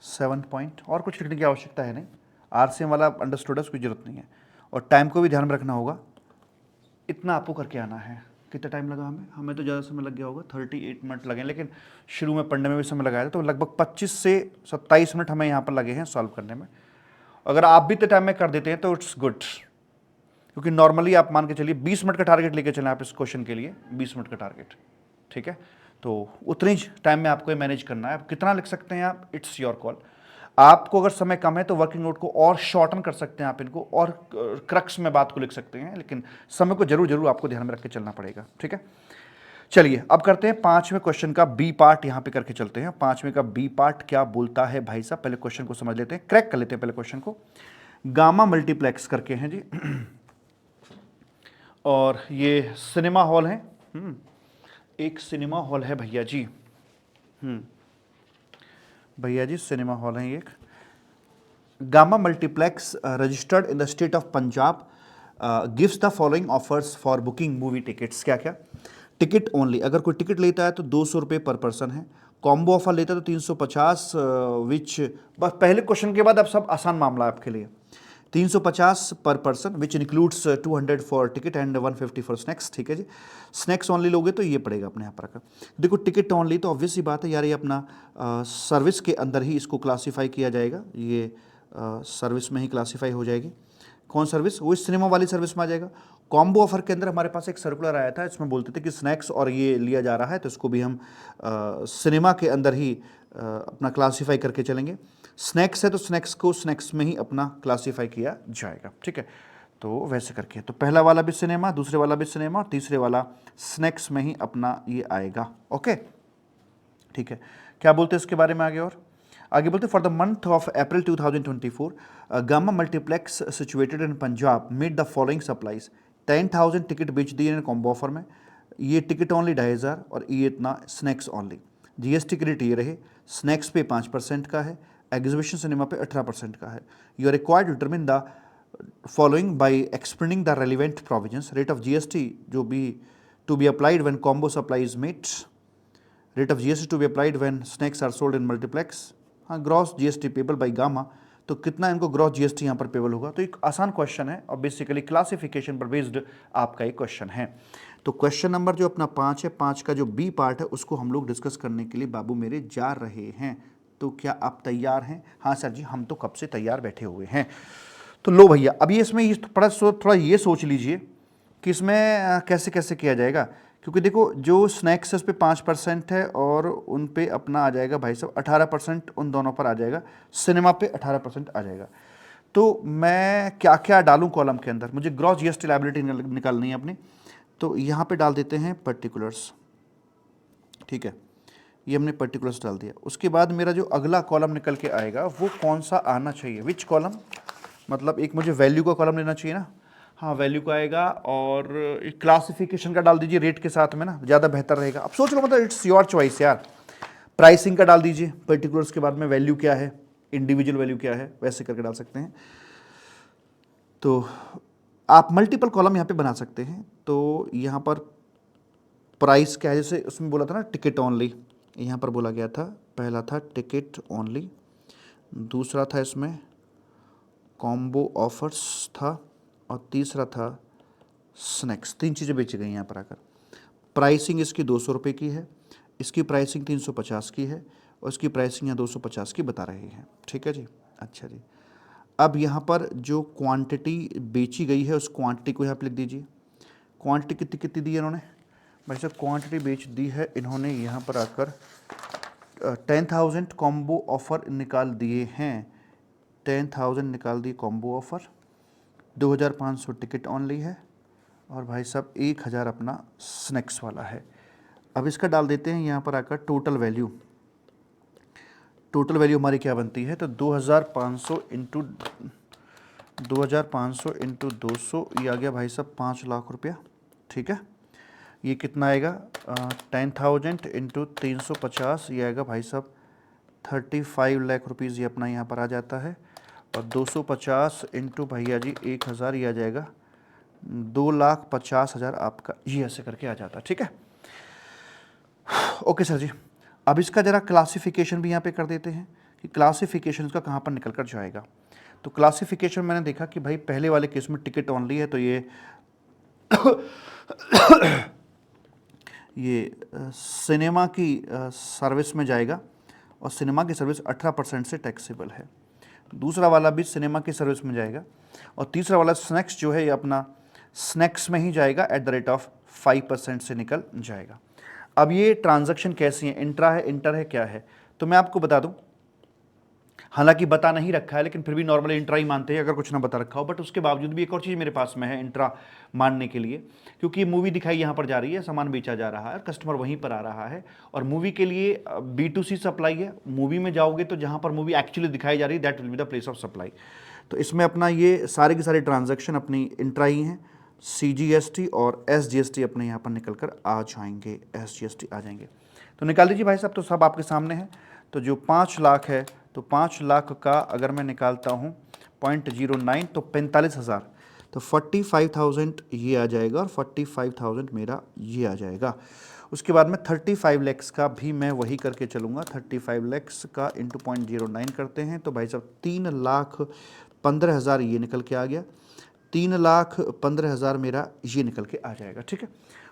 Speaker 1: 7 पॉइंट, और कुछ लिखने की आवश्यकता है नहीं, RCM वाला अंडरस्टूड है, उसकी जरूरत नहीं है। और टाइम को भी ध्यान में रखना होगा, इतना आपको करके आना है। कितना टाइम लगा हमें तो ज़्यादा समय लग गया होगा, 38 मिनट लगे, लेकिन शुरू में पढ़ने में भी समय लगाया था, तो लगभग 25 से 27 मिनट हमें यहाँ पर लगे हैं सॉल्व करने में। अगर आप भी इतने टाइम में कर देते हैं तो इट्स गुड, क्योंकि नॉर्मली आप मान के चलिए 20 मिनट का टारगेट लेके चलें आप इस क्वेश्चन के लिए, 20 मिनट का टारगेट, ठीक है। तो उतनी टाइम में आपको मैनेज करना है। आप कितना लिख सकते हैं आप, इट्स योर कॉल। आपको अगर समय कम है तो वर्किंग नोट को और शॉर्टन कर सकते हैं आप, इनको और क्रक्स में बात को लिख सकते हैं, लेकिन समय को जरूर आपको ध्यान में रख के चलना पड़ेगा, ठीक है। चलिए अब करते हैं 5वें क्वेश्चन का बी पार्ट, यहां पे करके चलते हैं। 5वें का बी पार्ट क्या बोलता है भाई साहब, पहले क्वेश्चन को समझ लेते हैं, क्रैक कर लेते हैं पहले क्वेश्चन को। गामा मल्टीप्लेक्स करके हैं जी और ये सिनेमा हॉल है, एक सिनेमा हॉल है भैया जी, भैया जी सिनेमा हॉल है एक। Gamma multiplex registered in the state of Punjab gives the following offers for booking movie tickets. क्या क्या? टिकट ओनली, अगर कोई टिकट लेता है तो 200 रुपये पर पर्सन है। कॉम्बो ऑफर लेता है तो 350, विच बस पहले क्वेश्चन के बाद अब सब आसान मामला है आपके लिए। 350 पर person which includes 200 for ticket and 150 for snacks, ठीक है जी। स्नैक्स ओनली लोगे तो ये पड़ेगा अपने यहाँ पर रखा। देखो टिकट ओनली तो ऑब्वियस सी बात है यार, ये अपना सर्विस के अंदर ही इसको क्लासीफाई किया जाएगा, ये सर्विस में ही क्लासीफाई हो जाएगी। कौन सर्विस? वो इस सिनेमा वाली सर्विस में आ जाएगा। कॉम्बो ऑफर के अंदर हमारे पास एक सर्कुलर आया था, इसमें बोलते थे कि स्नैक्स और ये लिया जा रहा है, तो इसको भी हम सिनेमा के अंदर ही अपना क्लासीफाई करके चलेंगे। स्नैक्स है तो स्नैक्स को स्नैक्स में ही अपना क्लासीफाई किया जाएगा, ठीक है। तो वैसे करके तो पहला वाला भी सिनेमा, दूसरे वाला भी सिनेमा और तीसरे वाला स्नैक्स में ही अपना ये आएगा, ओके, ठीक है। क्या बोलते हैं इसके बारे में आगे, और आगे बोलते for the month of April 2024 gamma multiplex situated in Punjab made the following supplies. 10,000 ticket बेच दिए इन कॉम्बो ऑफर में, ये टिकट ओनली 2,500 और ये इतना स्नैक्स ओनली। जीएसटी क्रेडिट ये रहे, स्नैक्स पे 5% का है, एग्जीबिशन सिनेमा पे 18% का है। You are required to determine the following by explaining the relevant provisions. Rate of GST जो भी to be applied when combo supply is made, rate of GST to be applied when snacks are sold in multiplex. हाँ, gross GST payable by Gamma, तो कितना इनको gross GST यहाँ पर payable होगा। तो एक आसान क्वेश्चन है और बेसिकली क्लासिफिकेशन पर बेस्ड आपका एक क्वेश्चन है। तो क्वेश्चन नंबर जो अपना 5 है, 5 का जो बी पार्ट है उसको हम लोग डिस्कस करने के लिए बाबू मेरे जा रहे हैं। तो क्या आप तैयार हैं? हाँ सर जी, हम तो कब से तैयार बैठे हुए हैं। तो लो भैया, अभी इसमें थोड़ा ये सोच लीजिए कि इसमें कैसे कैसे किया जाएगा, क्योंकि देखो जो स्नैक्स है उस पर 5% है और उन पे अपना आ जाएगा भाई साहब 18%, उन दोनों पर आ जाएगा, सिनेमा पे 18% आ जाएगा। तो मैं क्या क्या डालूं कॉलम के अंदर, मुझे ग्रॉस जीएसटी लायबिलिटी निकालनी है अपनी। तो यहाँ पे डाल देते हैं पर्टिकुलर्स, ठीक है, ये हमने पर्टिकुलर्स डाल दिया। उसके बाद मेरा जो अगला कॉलम निकल के आएगा वो कौन सा आना चाहिए, विच कॉलम, मतलब एक मुझे वैल्यू का कॉलम लेना चाहिए ना। हाँ, वैल्यू का आएगा और एक क्लासिफिकेशन का डाल दीजिए रेट के साथ में ना, ज़्यादा बेहतर रहेगा। अब सोच लो, मतलब इट्स योर चॉइस यार। प्राइसिंग का डाल दीजिए पर्टिकुलर्स के बाद में, वैल्यू क्या है, इंडिविजुअल वैल्यू क्या है, वैसे करके डाल सकते हैं। तो आप मल्टीपल कॉलम यहाँ पे बना सकते हैं। तो यहाँ पर प्राइस क्या है, जैसे उसमें बोला था ना टिकट ओनली, यहाँ पर बोला गया था, पहला था टिकट ओनली, दूसरा था इसमें कॉम्बो ऑफर्स था और तीसरा था स्नैक्स। 3 चीज़ें बेची गई यहाँ पर आकर। प्राइसिंग इसकी 200 रुपये की है, इसकी प्राइसिंग 350 की है और इसकी प्राइसिंग यहाँ 250 की बता रहे हैं, ठीक है जी। अच्छा जी, अब यहाँ पर जो क्वांटिटी बेची गई है उस क्वांटिटी को यहाँ पर लिख दीजिए। क्वांटिटी कितनी कितनी दी है इन्होंने भाई साहब, क्वांटिटी बेच दी है इन्होंने यहाँ पर आकर 10,000 कॉम्बो ऑफ़र निकाल दिए हैं, 10,000 निकाल दिए कॉम्बो ऑफ़र, 2,500 टिकट ओनली है और भाई साहब 1,000 अपना स्नैक्स वाला है। अब इसका डाल देते हैं यहाँ पर आकर टोटल वैल्यू। टोटल वैल्यू हमारी क्या बनती है, तो 2,500 इंटू 200 ये आ गया भाई साहब 5 लाख रुपया, ठीक है। ये कितना आएगा, 10,000 इंटू 350, ये आएगा भाई साहब 35 लाख रुपीज़, ये अपना यहाँ पर आ जाता है। और 250 इंटू भैया जी 1,000, ये आ जाएगा 2,50,000 आपका, ये ऐसे करके आ जाता है, ठीक है। ओके सर जी, अब इसका ज़रा क्लासिफिकेशन भी यहाँ पे कर देते हैं कि क्लासिफिकेशन इसका कहाँ पर निकल कर जाएगा। तो क्लासिफिकेशन मैंने देखा कि भाई पहले वाले केस में टिकट ओनली है, तो ये सिनेमा की सर्विस में जाएगा और सिनेमा की सर्विस 18% से टैक्सेबल है। दूसरा वाला भी सिनेमा की सर्विस में जाएगा और तीसरा वाला स्नैक्स जो है ये अपना स्नैक्स में ही जाएगा एट द रेट ऑफ 5% से निकल जाएगा। अब ये ट्रांजैक्शन कैसी है, इंट्रा है, इंटर है, क्या है, तो मैं आपको बता दूं, हालांकि बता नहीं रखा है लेकिन फिर भी नॉर्मली इंट्रा ही मानते हैं अगर कुछ ना बता रखा हो, बट उसके बावजूद भी एक और चीज़ मेरे पास में है इंट्रा मानने के लिए, क्योंकि मूवी दिखाई यहाँ पर जा रही है, सामान बेचा जा रहा है, कस्टमर वहीं पर आ रहा है और मूवी के लिए B2C सप्लाई है। मूवी में जाओगे तो जहाँ पर मूवी एक्चुअली दिखाई जा रही है that will be the place of supply. तो इसमें अपना ये सारे के सारे ट्रांजेक्शन अपनी इंट्रा ही हैं। CGST और SGST अपने यहाँ पर निकल कर आ जाएंगे, SGST आ जाएंगे। तो निकाल दीजिए भाई साहब, तो सब आपके सामने है। तो जो 5 लाख है, तो 5 लाख का अगर मैं निकालता हूँ 0.09 तो 45,000, तो 45,000 ये आ जाएगा और 45,000 मेरा ये आ जाएगा। उसके बाद में 35 लैक्स का भी मैं वही करके चलूँगा, 35 लैक्स का इंटू 0.09 करते हैं तो भाई साहब 3,15,000 ये निकल के आ गया, 3,15,000 मेरा ये निकल के आ जाएगा, ठीक है।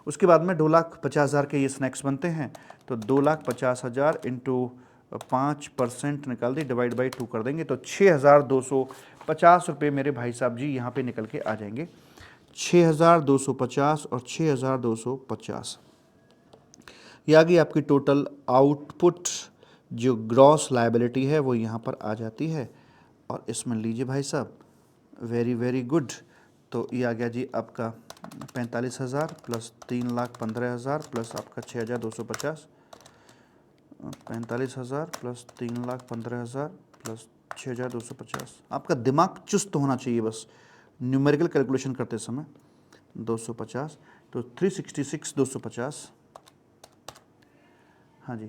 Speaker 1: उसके बाद में 2,50,000 के ये स्नैक्स बनते हैं, तो 2,50,000 इंटू 5% निकाल दी, डिवाइड बाई 2 कर देंगे तो 6,250 रुपये मेरे भाई साहब जी यहाँ पे निकल के आ जाएंगे। 6,250 और 6,250 ये आ गई आपकी टोटल आउटपुट जो ग्रॉस लायबिलिटी है वो यहाँ पर आ जाती है, और इसमें लीजिए भाई साहब, वेरी वेरी गुड। तो ये आ गया जी आपका 45,000 प्लस 3,15,000 प्लस आपका 6,250, 45,000 प्लस 3,15,000 प्लस 6,250। आपका दिमाग चुस्त होना चाहिए बस न्यूमेरिकल कैलकुलेशन करते समय। 250 तो 366 250, हाँ जी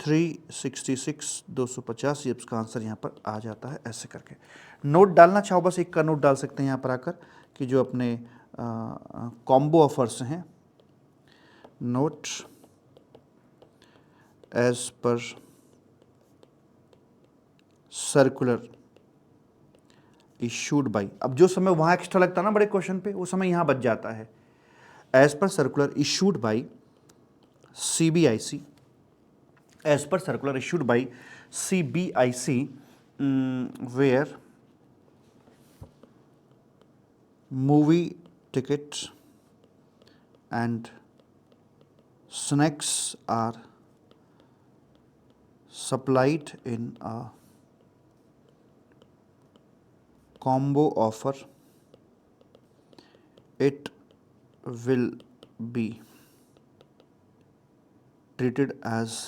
Speaker 1: 366 250, ये इसका आंसर यहाँ पर आ जाता है। ऐसे करके नोट डालना चाहो बस एक का नोट डाल सकते हैं यहाँ पर आकर कि जो अपने कॉम्बो ऑफर्स हैं, note as per circular issued by, अब जो समय वहाँ एक्स्ट्रा लगता है ना बड़े क्वेश्चन पे, वो समय यहाँ बच जाता है। As per circular issued by CBIC, as per circular issued by CBIC, where movie ticket and snacks are supplied in a combo offer, it will be treated as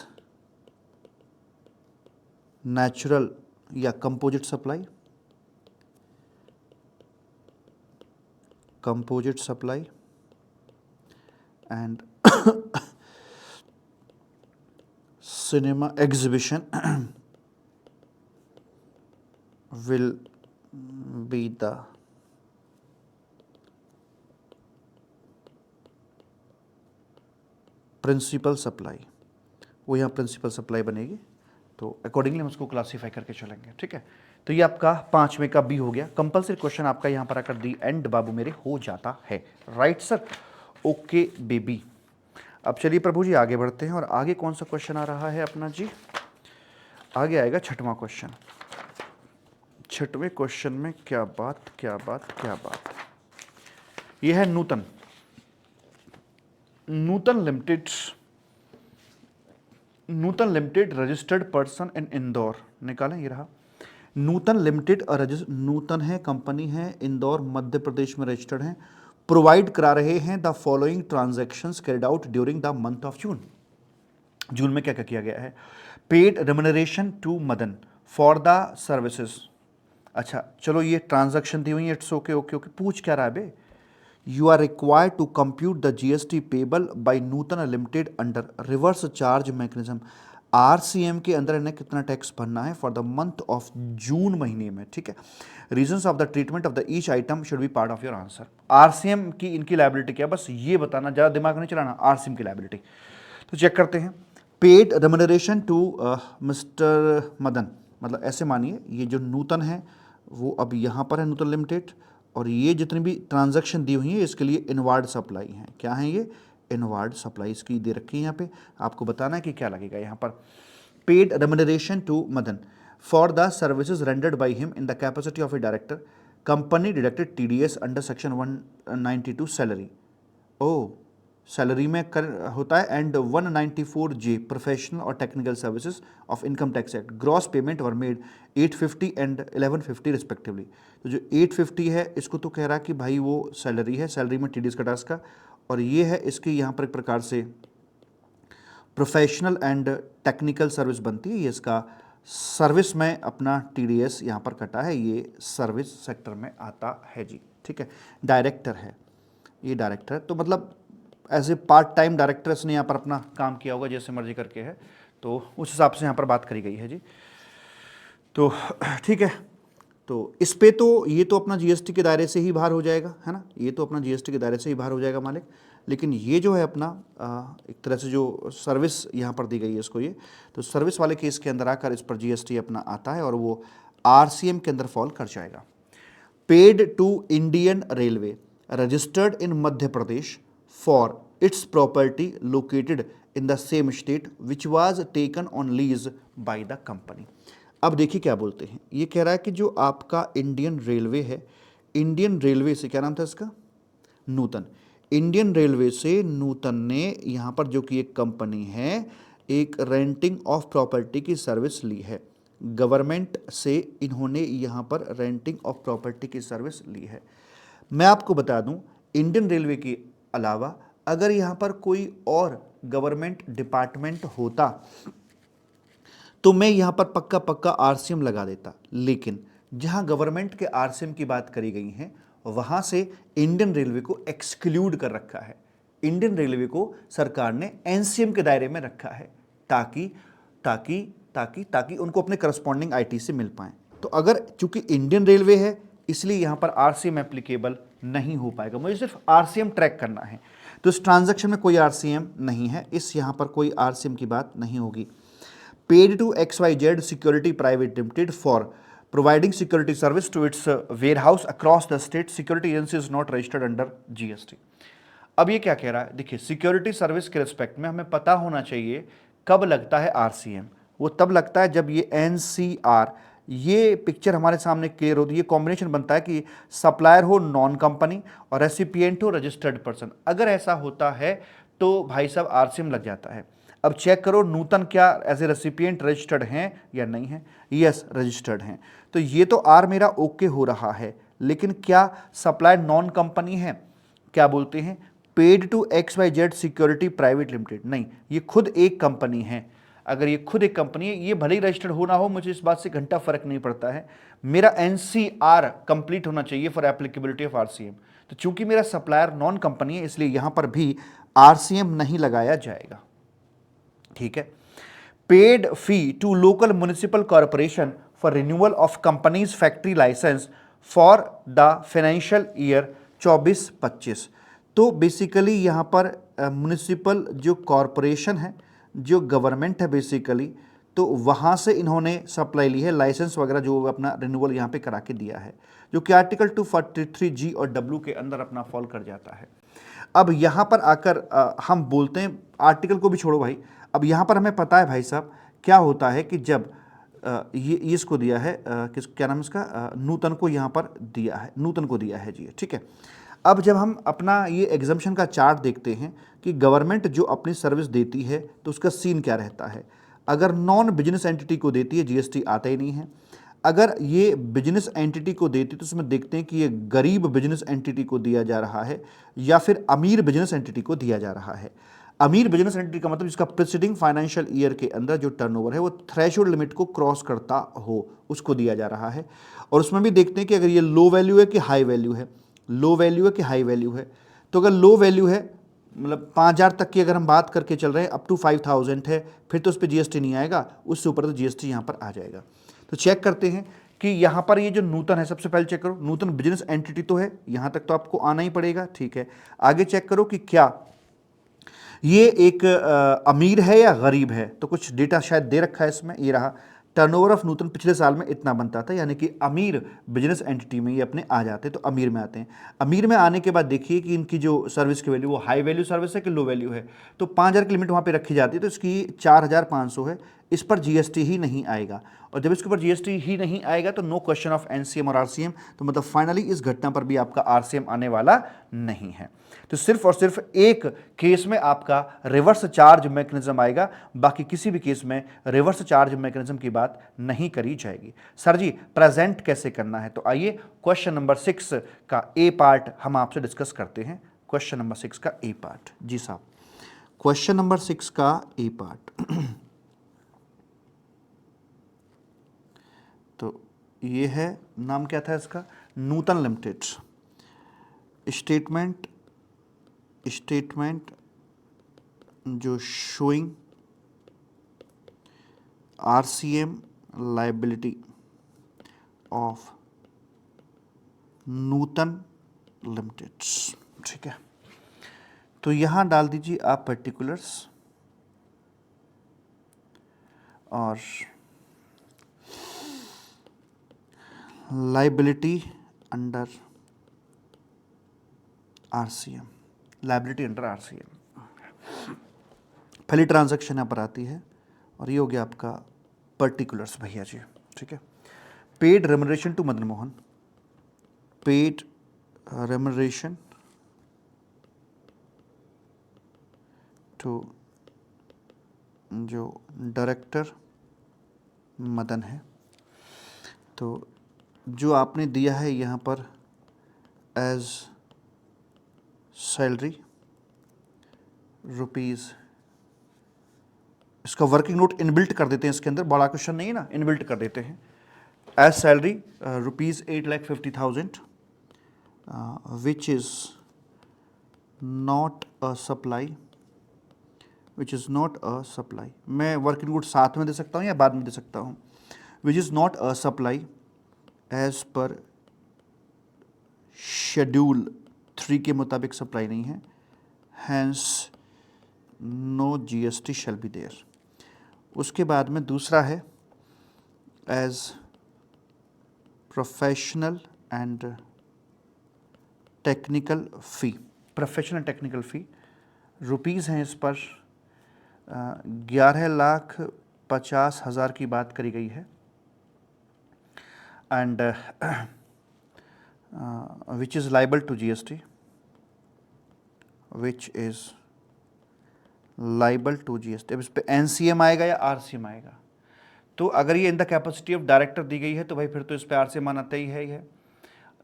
Speaker 1: natural या composite supply, composite supply and cinema exhibition will be the principal supply, वो यहाँ principal supply बनेगी। तो accordingly हम उसको classify करके चलेंगे, ठीक है। तो ये आपका 5वें का बी हो गया। कंपलसरी क्वेश्चन आपका यहाँ पर आकर दी एंड बाबू मेरे हो जाता है। Right sir, okay baby. अब चलिए प्रभु जी आगे बढ़ते हैं, और आगे कौन सा क्वेश्चन आ रहा है अपना जी, आगे आएगा 6वां क्वेश्चन। 6वें क्वेश्चन में क्या बात क्या बात क्या बात, यह है Nutan limited registered person in Indore, निकालें ये रहा। नूतन लिमिटेड नूतन है, कंपनी है, इंदौर मध्य प्रदेश में रजिस्टर्ड है, प्रोवाइड करा रहे हैं the following transactions carried out during the month of June. June में क्या क्या किया गया है? Paid remuneration to Madan for the services. अच्छा चलो ये ट्रांजैक्शन दी हुई है, इट्स ओके ओके ओके। पूछ क्या रहा है बे? You are required to compute the GST payable by Nutan Limited under reverse charge mechanism। RCM के अंदर इन्हें कितना टैक्स भरना है फॉर द मंथ ऑफ जून महीने में, ठीक है। Reasons of the treatment of the each item should be part of your answer. RCM की इनकी लायबिलिटी क्या, बस ये बताना, ज़्यादा दिमाग नहीं चलाना। RCM की लायबिलिटी तो चेक करते हैं। Paid remuneration to mister Madan, मतलब ऐसे मानिए ये जो नूतन है वो अब यहाँ पर है नूतन लिमिटेड, और ये जितनी भी ट्रांजैक्शन दी हुई है इसके लिए इनवार्ड सप्लाई है। क्या है ये? इनवार्ड सप्लाई इसकी दे रखी है यहाँ पे, आपको बताना है कि क्या लगेगा यहाँ पर। Paid remuneration to Madan for the services rendered by him in the capacity of a director, company deducted TDS under section 192 salary. ओ सैलरी में कर होता है, एंड 194J प्रोफेशनल और technical services of income tax act. Gross payment were made 850 and 1150 respectively. तो जो 850 है इसको तो कह रहा कि भाई वो सैलरी है, सैलरी में TDS कटा इसका, और ये है इसकी यहाँ पर एक प्रकार से प्रोफेशनल एंड टेक्निकल सर्विस बनती है। ये इसका सर्विस में अपना TDS यहाँ पर कटा है, ये सर्विस सेक्टर में आता है जी, ठीक है। डायरेक्टर है, ये डायरेक्टर है, तो मतलब as a part time director इसने यहाँ पर अपना काम किया होगा, जैसे मर्जी करके है, तो उस हिसाब से यहाँ पर बात करी गई है जी। तो ठीक है, तो इस पे तो ये तो अपना GST के दायरे से ही बाहर हो जाएगा, है ना, ये तो अपना GST के दायरे से ही बाहर हो जाएगा मालिक। लेकिन ये जो है अपना एक तरह से जो सर्विस यहाँ पर दी गई है इसको, ये तो सर्विस वाले केस के अंदर आकर इस पर GST अपना आता है, और वो RCM के अंदर फॉल कर जाएगा। Paid to Indian railway registered in Madhya Pradesh for its property located in the same state which was taken on lease by the company। अब देखिए क्या बोलते हैं, ये कह रहा है कि जो आपका इंडियन रेलवे है, इंडियन रेलवे से क्या नाम था इसका? नूतन। इंडियन रेलवे से नूतन ने यहाँ पर जो कि एक कंपनी है एक रेंटिंग ऑफ प्रॉपर्टी की सर्विस ली है, गवर्नमेंट से इन्होंने यहाँ पर रेंटिंग ऑफ प्रॉपर्टी की सर्विस ली है। मैं आपको बता दूं, इंडियन रेलवे के अलावा अगर यहाँ पर कोई और गवर्नमेंट डिपार्टमेंट होता तो मैं यहाँ पर पक्का पक्का आरसीएम लगा देता, लेकिन जहाँ गवर्नमेंट के आरसीएम की बात करी गई है वहाँ से इंडियन रेलवे को एक्सक्लूड कर रखा है। इंडियन रेलवे को सरकार ने एनसीएम के दायरे में रखा है ताकि ताकि ताकि ताकि उनको अपने करस्पॉन्डिंग आईटी से मिल पाए। तो अगर चूंकि इंडियन रेलवे है इसलिए यहाँ पर आरसीएम एप्लीकेबल नहीं हो पाएगा, मुझे सिर्फ आरसीएम ट्रैक करना है। तो इस ट्रांजैक्शन में कोई आरसीएम नहीं है, इस यहाँ पर कोई आरसीएम की बात नहीं होगी। Paid to XYZ security private limited for providing security service to its warehouse across the state, security agency is not registered under GST. अब ये क्या कह रहा है, देखिए सिक्योरिटी सर्विस के रिस्पेक्ट में हमें पता होना चाहिए कब लगता है आरसीएम। वो तब लगता है जब ये एनसीआर, ये पिक्चर हमारे सामने क्लियर होती है, ये कॉम्बिनेशन बनता है कि सप्लायर हो नॉन कंपनी और रेसिपिएंट हो रजिस्टर्ड पर्सन। अगर ऐसा होता है तो भाई साहब आरसीएम लग जाता है। अब चेक करो नूतन क्या एज ए रेसिपिएंट रजिस्टर्ड हैं या नहीं है। यस, रजिस्टर्ड हैं। तो ये तो आर मेरा ओके हो रहा है, लेकिन क्या सप्लायर नॉन कंपनी है? क्या बोलते हैं, paid to XYZ security private limited. नहीं, ये खुद एक कंपनी है। अगर ये खुद एक कंपनी है, ये भले ही रजिस्टर्ड हो ना हो, मुझे इस बात से घंटा फर्क नहीं पड़ता है। मेरा एनसीआर कंप्लीट होना चाहिए फॉर एप्लीकेबिलिटी ऑफ आरसीएम। तो चूंकि मेरा सप्लायर नॉन कंपनी है इसलिए यहां पर भी आरसीएम नहीं लगाया जाएगा। ठीक है। Paid fee to local municipal corporation for renewal of company's factory licence for the financial year 24-25। तो बेसिकली यहाँ पर म्युनिसिपल जो कॉरपोरेशन है, जो गवर्नमेंट है बेसिकली, तो वहाँ से इन्होंने सप्लाई ली है, लाइसेंस वगैरह जो अपना रिन्यूअल यहाँ पे करा के दिया है, जो कि आर्टिकल 243G और W के अंदर अपना फॉल कर जाता है। अब यहाँ पर आकर हम बोलते हैं, आर्टिकल को भी छोड़ो भाई, अब यहाँ पर हमें पता है भाई साहब क्या होता है कि जब ये इसको दिया है किस क्या नाम इसका, नूतन को यहाँ पर दिया है, नूतन को दिया है जी, ठीक है। अब जब हम अपना ये एग्जम्पशन का चार्ट देखते हैं कि गवर्नमेंट जो अपनी सर्विस देती है तो उसका सीन क्या रहता है। अगर नॉन बिजनेस एंटिटी को देती है जीएसटी आता ही नहीं है। अगर ये बिजनेस एंटिटी को देती तो उसमें देखते हैं कि ये गरीब बिजनेस एंटिटी को दिया जा रहा है या फिर अमीर बिजनेस एंटिटी को दिया जा रहा है। अमीर बिजनेस एंटिटी का मतलब जिसका प्रीसीडिंग फाइनेंशियल ईयर के अंदर जो टर्नओवर है वो थ्रेशोल्ड लिमिट को क्रॉस करता हो, उसको दिया जा रहा है। और उसमें भी देखते हैं कि अगर ये लो वैल्यू है कि हाई वैल्यू है, लो वैल्यू है कि हाई वैल्यू है। तो अगर लो वैल्यू है मतलब 5000 तक की अगर हम बात करके चल रहे हैं, अप टू 5000 है, फिर तो उस पर जीएसटी नहीं आएगा, उससे ऊपर तो जीएसटी यहाँ पर आ जाएगा। तो चेक करते हैं कि यहाँ पर ये जो नूतन है, सबसे पहले चेक करो नूतन बिजनेस एंटिटी तो है, यहाँ तक तो आपको आना ही पड़ेगा, ठीक है। आगे चेक करो कि क्या ये एक अमीर है या गरीब है, तो कुछ डेटा शायद दे रखा है इसमें, ये रहा टर्नओवर ऑफ नूतन पिछले साल में इतना बनता था, यानी कि अमीर बिजनेस एंटिटी में ये अपने आ जाते हैं, तो अमीर में आते हैं। अमीर में आने के बाद देखिए कि इनकी जो सर्विस की वैल्यू वो हाई वैल्यू सर्विस है कि लो वैल्यू है। तो 5000 की लिमिट वहाँ पे रखी जाती है, तो इसकी 4500 है, इस पर जीएसटी ही नहीं आएगा। और जब इसके ऊपर जीएसटी ही नहीं आएगा तो नो क्वेश्चन ऑफ एनसीएम और आरसीएम, तो मतलब फाइनली इस घटना पर भी आपका आरसीएम आने वाला नहीं है। तो सिर्फ और सिर्फ एक केस में आपका रिवर्स चार्ज मैकेनिज्म आएगा, बाकी किसी भी केस में रिवर्स चार्ज मैकेनिज्म की बात नहीं करी जाएगी। सर जी प्रेजेंट कैसे करना है, तो आइए क्वेश्चन नंबर 6 का ए पार्ट हम आपसे डिस्कस करते हैं। क्वेश्चन नंबर 6 का ए पार्ट, जी साहब, क्वेश्चन नंबर 6 का ए पार्ट। तो ये है, नाम क्या था इसका, नूतन लिमिटेड। स्टेटमेंट जो showing RCM liability of Nutan limited, ठीक है। तो यहां डाल दीजिए आप पर्टिकुलर्स और liability under RCM, liability under RCM, पहली ट्रांजैक्शन यहाँ पर आती है और ये हो गया आपका पर्टिकुलर्स भैया जी, ठीक है। Paid remuneration to Madan Mohan, paid remuneration to जो डायरेक्टर मदन है, तो जो आपने दिया है यहाँ पर एज सैलरी रुपीज़, इसका वर्किंग नोट इनबिल्ट कर देते हैं इसके अंदर, बड़ा क्वेश्चन नहीं है ना, इनबिल्ट कर देते हैं। As salary rupees 8,50,000 which is not a supply, which is not a supply. मैं वर्किंग नोट साथ में दे सकता हूँ या बाद में दे सकता हूँ। Which is not a supply as per schedule 3 के मुताबिक सप्लाई नहीं है, hence no GST shall be there. उसके बाद में दूसरा है as professional and technical fee. Professional technical fee rupees हैं इस पर 11,50,000 की बात करी गई है, and which is liable to GST, which is liable to GST. अब इस पे एनसीएम आएगा या आरसीएम आएगा? तो अगर ये in the capacity of director दी गई है तो भाई फिर तो इस पे आरसीएम आना तय है ही है।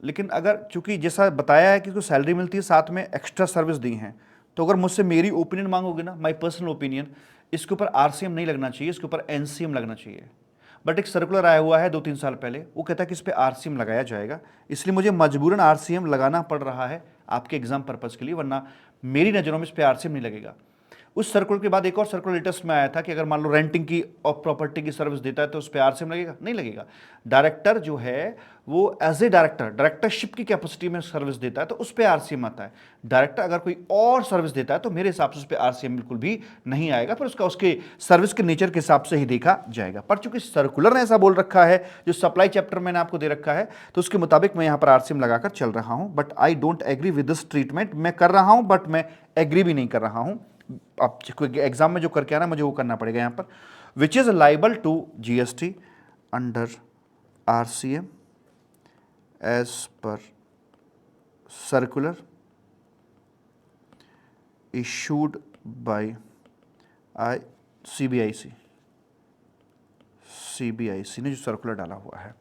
Speaker 1: लेकिन अगर चूंकि जैसा बताया है कि उसको सैलरी मिलती है, साथ में एक्स्ट्रा सर्विस दी हैं, तो अगर मुझसे मेरी ओपिनियन मांगोगे ना, माय पर्सनल ओपिनियन, इसके ऊपर आरसीएम नहीं लगना चाहिए, इसके ऊपर एनसीएम लगना चाहिए। बट एक सर्कुलर आया हुआ है 2-3 साल पहले, वो कहता है कि इस पर आरसीएम लगाया जाएगा, इसलिए मुझे मजबूरन आरसीएम लगाना पड़ रहा है आपके एग्जाम पर्पज़ के लिए, वरना मेरी नज़रों में इस पर आरसीएम नहीं लगेगा। उस सर्कुलर के बाद एक और सर्कुलर लेटेस्ट में आया था कि अगर मान लो रेंटिंग की और प्रॉपर्टी की सर्विस देता है तो उस पर आरसीएम लगेगा? नहीं लगेगा। डायरेक्टर जो है वो एज ए डायरेक्टर डायरेक्टरशिप की कैपेसिटी में सर्विस देता है तो उस पर आरसीएम आता है। डायरेक्टर अगर कोई और सर्विस देता है तो मेरे हिसाब से उस पर आरसीएम बिल्कुल भी नहीं आएगा, पर उसका उसके सर्विस के नेचर के हिसाब से ही देखा जाएगा। पर चूंकि सर्कुलर ने ऐसा बोल रखा है, जो सप्लाई चैप्टर मैंने आपको दे रखा है, तो उसके मुताबिक मैं यहाँ पर आरसीएम लगाकर चल रहा हूँ। But I don't agree with this treatment. मैं कर रहा हूँ बट मैं एग्री भी नहीं कर रहा हूँ। आप एग्जाम में जो करके आना मुझे वो करना पड़ेगा यहाँ पर। Which is liable to GST under RCM as per circular issued by CBIC ने जो सर्कुलर डाला हुआ है।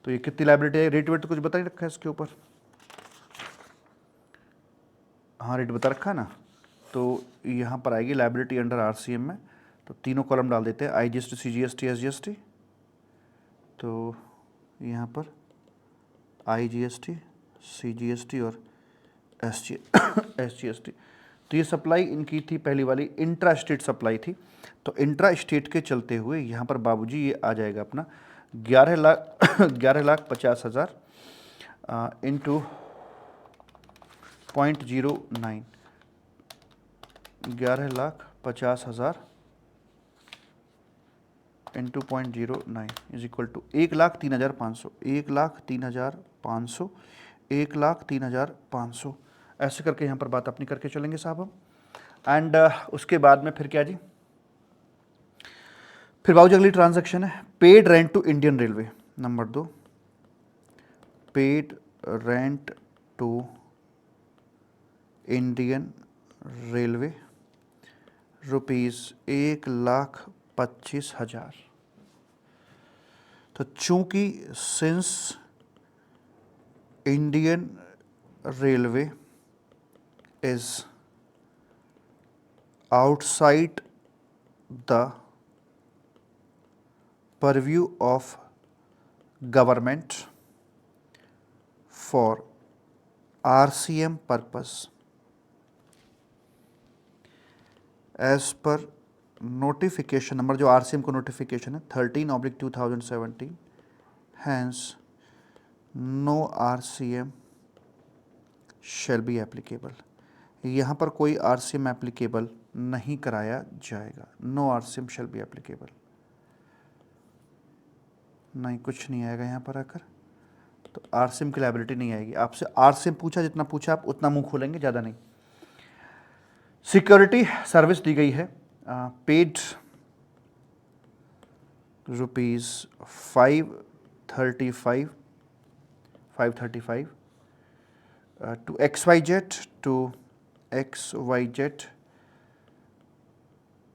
Speaker 1: तो ये कितनी लाइबिलिटी है? रेट वेट तो कुछ बता नहीं रखा है इसके ऊपर। हाँ, रेट बता रखा है ना। तो यहाँ पर आएगी लाइबिलिटी अंडर आरसीएम में, तो तीनों कॉलम डाल देते हैं, आईजीएसटी, सीजीएसटी, एसजीएसटी। तो यहाँ पर आईजीएसटी, सीजीएसटी और एसजीएसटी। तो ये सप्लाई इनकी थी, पहली वाली इंट्रा स्टेट सप्लाई थी। तो इंट्रा स्टेट के चलते हुए यहाँ पर बाबूजी ये आ जाएगा अपना 11,50,000 into 0.09, 11,50,000 into 0.09 is equal to 1,03,500, 1,03,500, 1,03,500। ऐसे करके यहाँ पर बात अपनी करके चलेंगे साहब हम। एंड उसके बाद में फिर क्या जी, फिर बाबू जी अगली ट्रांजैक्शन है paid rent to Indian railway. Number 2, paid rent to Indian railway rupees 1,25,000। तो चूंकि since Indian railway is outside the purview of government for RCM purpose as per notification number, जो RCM को notification है 13/2017, hence no RCM shall be applicable। यहाँ पर कोई RCM applicable नहीं कराया जाएगा। no RCM shall be applicable। नहीं, कुछ नहीं आएगा यहाँ पर आकर, तो आरसीएम की लायबिलिटी नहीं आएगी। आपसे आरसीएम पूछा, जितना पूछा आप उतना मुंह खोलेंगे, ज़्यादा नहीं। सिक्योरिटी सर्विस दी गई है, paid rupees 535 to XYZ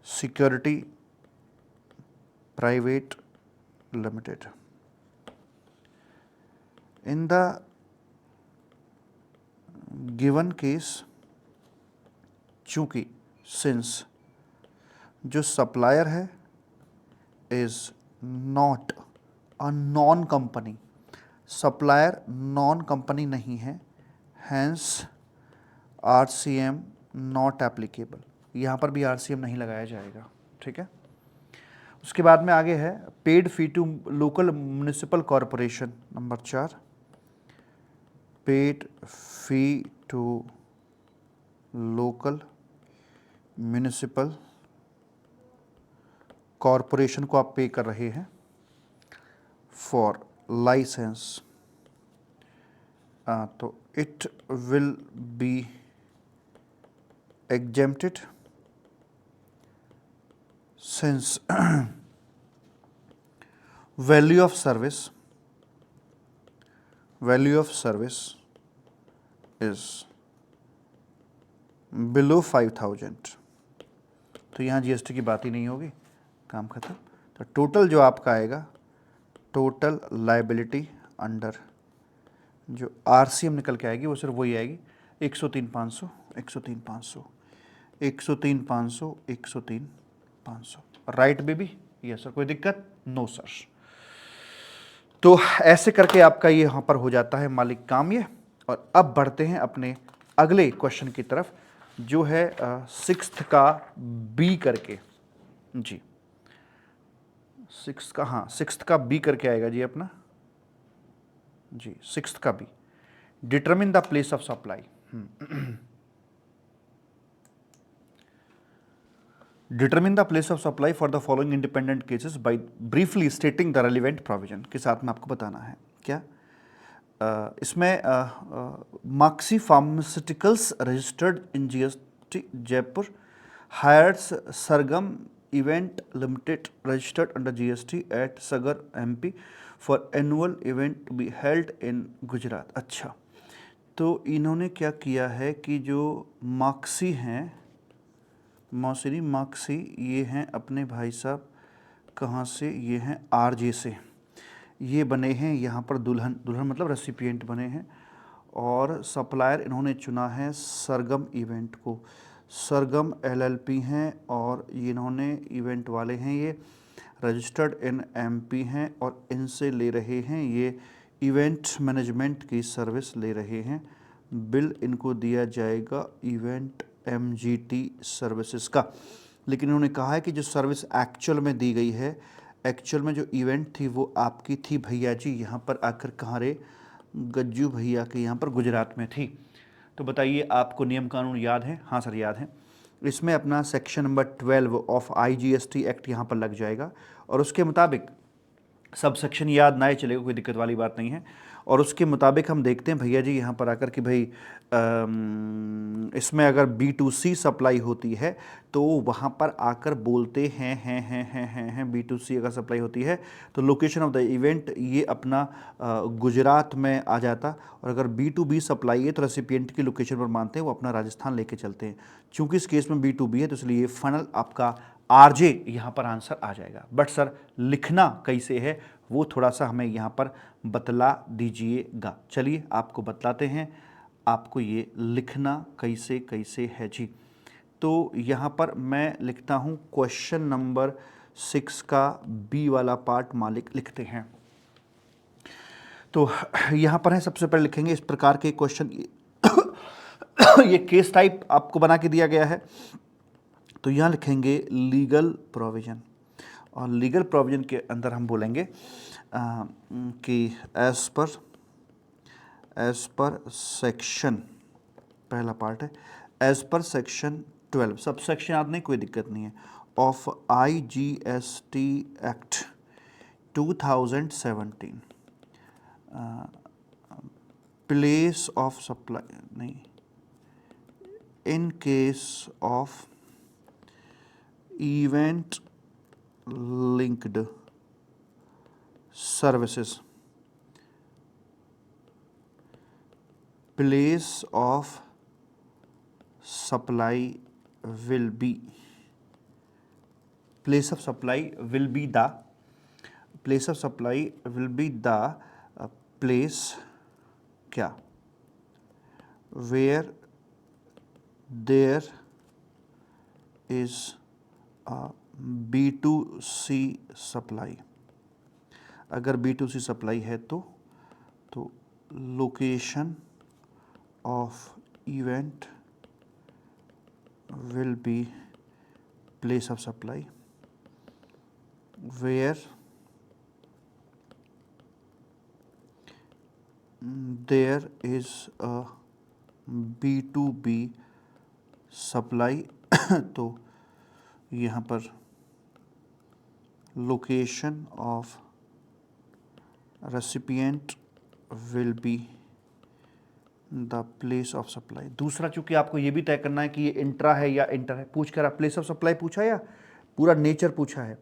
Speaker 1: security private limited. In the given case, चूंकि सिंस जो सप्लायर है is not a non company, supplier non company नहीं है, हैंस RCM नॉट एप्लीकेबल, यहाँ पर भी RCM नहीं लगाया जाएगा। ठीक है, उसके बाद में आगे है paid fee to local municipal corporation. Number 4, paid fee to local municipal corporation को आप पे कर रहे हैं फॉर लाइसेंस, तो it will be exempted since value of service is below 5,000, तो यहाँ GST की बात ही नहीं होगी, काम खत्म। तो टोटल जो आपका आएगा, टोटल लाइबिलिटी अंडर जो RCM निकल के आएगी वो सिर्फ वही आएगी 103,500, 103,500, 103,500, 103,500। Right baby? यस सर, कोई दिक्कत? No sir. तो ऐसे करके आपका ये यहाँ पर हो जाता है मालिक काम ये। और अब बढ़ते हैं अपने अगले क्वेश्चन की तरफ, जो है 6th का बी करके जी, 6th का, हाँ 6th का बी करके आएगा जी अपना जी, 6th का B, determine the place of supply. Determine the place of supply for the following independent cases by briefly stating the relevant provision, के साथ में आपको बताना है क्या इसमें Maxi pharmaceuticals registered in GST Jaipur hires Sargam event limited registered under GST at Sagar MP for annual event to be held in Gujarat. अच्छा, तो इन्होंने क्या किया है कि जो माक्सी हैं, मौसरी माक्सी, ये हैं अपने भाई साहब कहाँ से, ये हैं RJ से, ये बने हैं यहाँ पर दुल्हन, दुल्हन मतलब रेसिपिएंट बने हैं, और सप्लायर इन्होंने चुना है सरगम इवेंट को। सरगम LLP हैं और इन्होंने इवेंट वाले हैं, ये रजिस्टर्ड इन MP हैं और इनसे ले रहे हैं ये इवेंट मैनेजमेंट की सर्विस ले रहे हैं। बिल इनको दिया जाएगा इवेंट MGT सर्विसेज का। लेकिन इन्होंने कहा है कि जो सर्विस एक्चुअल में दी गई है, एक्चुअल में जो इवेंट थी वो आपकी थी भैया जी यहाँ पर आकर, कहाँ रे, गज्जू भैया के यहाँ पर गुजरात में थी। तो बताइए आपको नियम कानून याद है? हाँ सर याद है। इसमें अपना section number 12 of IGST act यहाँ पर लग जाएगा और उसके मुताबिक सब सेक्शन याद ना ही चलेगा, कोई दिक्कत वाली बात नहीं है। और उसके मुताबिक हम देखते हैं भैया जी यहाँ पर आकर कि भाई इसमें अगर B2C सप्लाई होती है तो वहाँ पर आकर बोलते हैं B2C अगर सप्लाई होती है तो लोकेशन ऑफ द इवेंट ये अपना गुजरात में आ जाता, और अगर B2B सप्लाई है तो रेसिपिएंट की लोकेशन पर मानते हैं वो अपना राजस्थान लेके चलते हैं। चूँकि इस केस में B2B है तो इसलिए ये फाइनल आपका RJ यहाँ पर आंसर आ जाएगा। बट सर लिखना कैसे है वो थोड़ा सा हमें यहाँ पर बतला दीजिएगा। चलिए आपको बतलाते हैं, आपको ये लिखना कैसे कैसे है जी। तो यहाँ पर मैं लिखता हूँ क्वेश्चन नंबर 6 का बी वाला पार्ट मालिक लिखते हैं। तो यहाँ पर है, सबसे पहले लिखेंगे इस प्रकार के क्वेश्चन ये केस टाइप आपको बना के दिया गया है। तो यहाँ लिखेंगे लीगल प्रोविज़न, और लीगल प्रोविज़न के अंदर हम बोलेंगे कि एज पर सेक्शन, पहला पार्ट है as per section 12, sub section याद नहीं कोई दिक्कत नहीं है, of IGST act 2017, place of supply नहीं, in case of event linked services, place of supply will be place of supply will be the place of supply will be the place क्या where there is B2C supply. अगर B2C supply है तो location of event will be place of supply where there is a B2B supply तो यहाँ पर location of recipient will be the place of supply. दूसरा, चूंकि आपको ये भी तय करना है कि ये इंट्रा है या इंटर है, पूछ कर आप प्लेस ऑफ सप्लाई पूछा या पूरा नेचर पूछा है।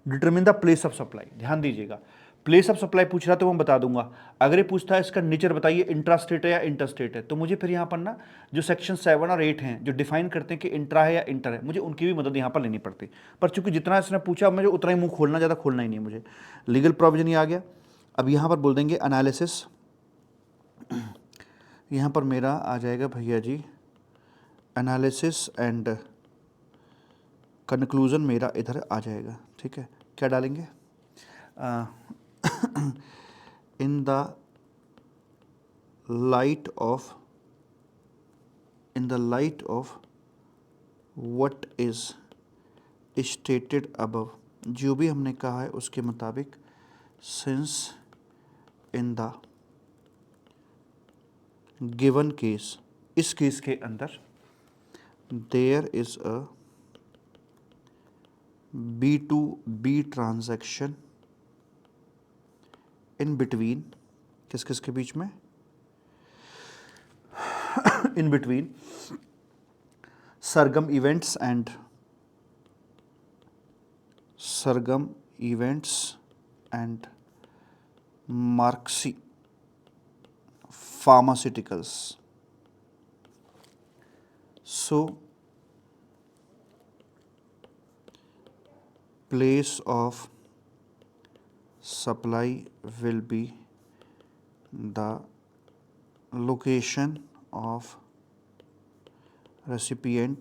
Speaker 1: Determine the place of supply, ध्यान दीजिएगा। प्लेस ऑफ सप्लाई पूछ रहा तो मैं बता दूंगा। अगर ये पूछता है इसका नेचर बताइए, इंट्रा स्टेट है या इंटर स्टेट है, तो मुझे फिर यहाँ पर ना जो सेक्शन 7 और 8 हैं जो डिफाइन करते हैं कि इंट्रा है या इंटर है, मुझे उनकी भी मदद यहाँ पर लेनी पड़ती। पर चूंकि जितना इसने पूछा मुझे उतना ही मुंह खोलना, ज़्यादा खोलना ही नहीं मुझे। लीगल प्रोविजन ही आ गया। अब यहाँ पर बोल देंगे एनालिसिस, यहाँ पर मेरा आ जाएगा भैया जी एनालिसिस एंड कंक्लूजन मेरा इधर आ जाएगा। ठीक है, क्या डालेंगे? in the light of what is stated above, जो भी हमने कहा है उसके मुताबिक, since in the given case, इस केस के अंदर there is a B2B transaction in between, किस किस के बीच में? in between Sargam events and Maxi pharmaceuticals. So place of supply will be the location of recipient,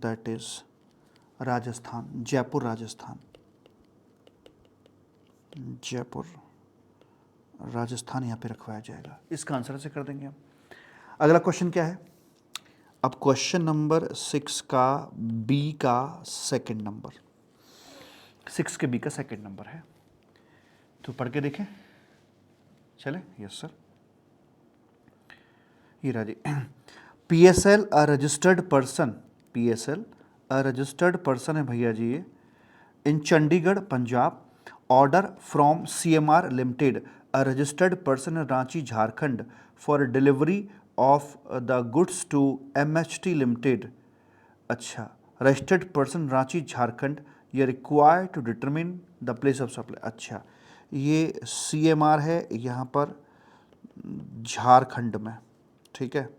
Speaker 1: that is Rajasthan, Jaipur Rajasthan, Jaipur Rajasthan यहाँ पे रखवाया जाएगा। इसका आंसर से कर देंगे हम। अगला क्वेश्चन क्या है? अब क्वेश्चन नंबर 6 का बी का सेकंड नंबर, 6 के बी का सेकंड नंबर है, तो पढ़ के देखें। चले? Yes sir. ये राजी PSL a registered person, PSL a registered person है भैया जी ये, in Chandigarh Punjab, order from CMR limited a registered person in Ranchi Jharkhand for delivery of the goods to MHT limited. अच्छा, रजिस्टर्ड पर्सन रांची झारखंड, ये required to determine the place of supply. अच्छा, ये CMR है यहाँ पर झारखंड में, ठीक है,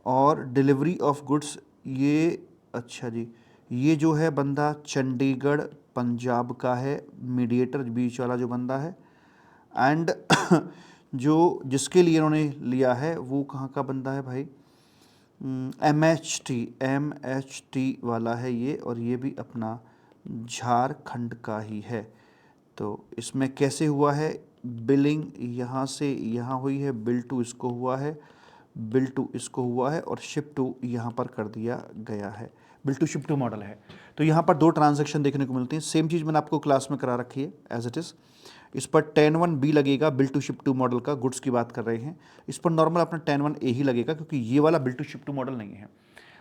Speaker 1: और डिलीवरी ऑफ गुड्स ये, अच्छा जी, ये जो है बंदा चंडीगढ़ पंजाब का है, मीडिएटर बीच वाला जो बंदा है, एंड जो जिसके लिए उन्होंने लिया है वो कहाँ का बंदा है भाई? MHT वाला है ये, और ये भी अपना झारखंड का ही है। तो इसमें कैसे हुआ है? बिलिंग यहाँ से यहाँ हुई है, बिल टू इसको हुआ है, बिल टू इसको हुआ है, और शिप टू यहाँ पर कर दिया गया है। Bill to ship to model है। तो यहाँ पर 2 ट्रांजैक्शन देखने को मिलती हैं। सेम चीज़ मैंने आपको क्लास में करा रखी है एज इट इज़। इस पर 10(1)B लगेगा, bill to ship to model का, गुड्स की बात कर रहे हैं। इस पर नॉर्मल अपना 10(1)A ही लगेगा, क्योंकि ये वाला bill to ship to model नहीं है।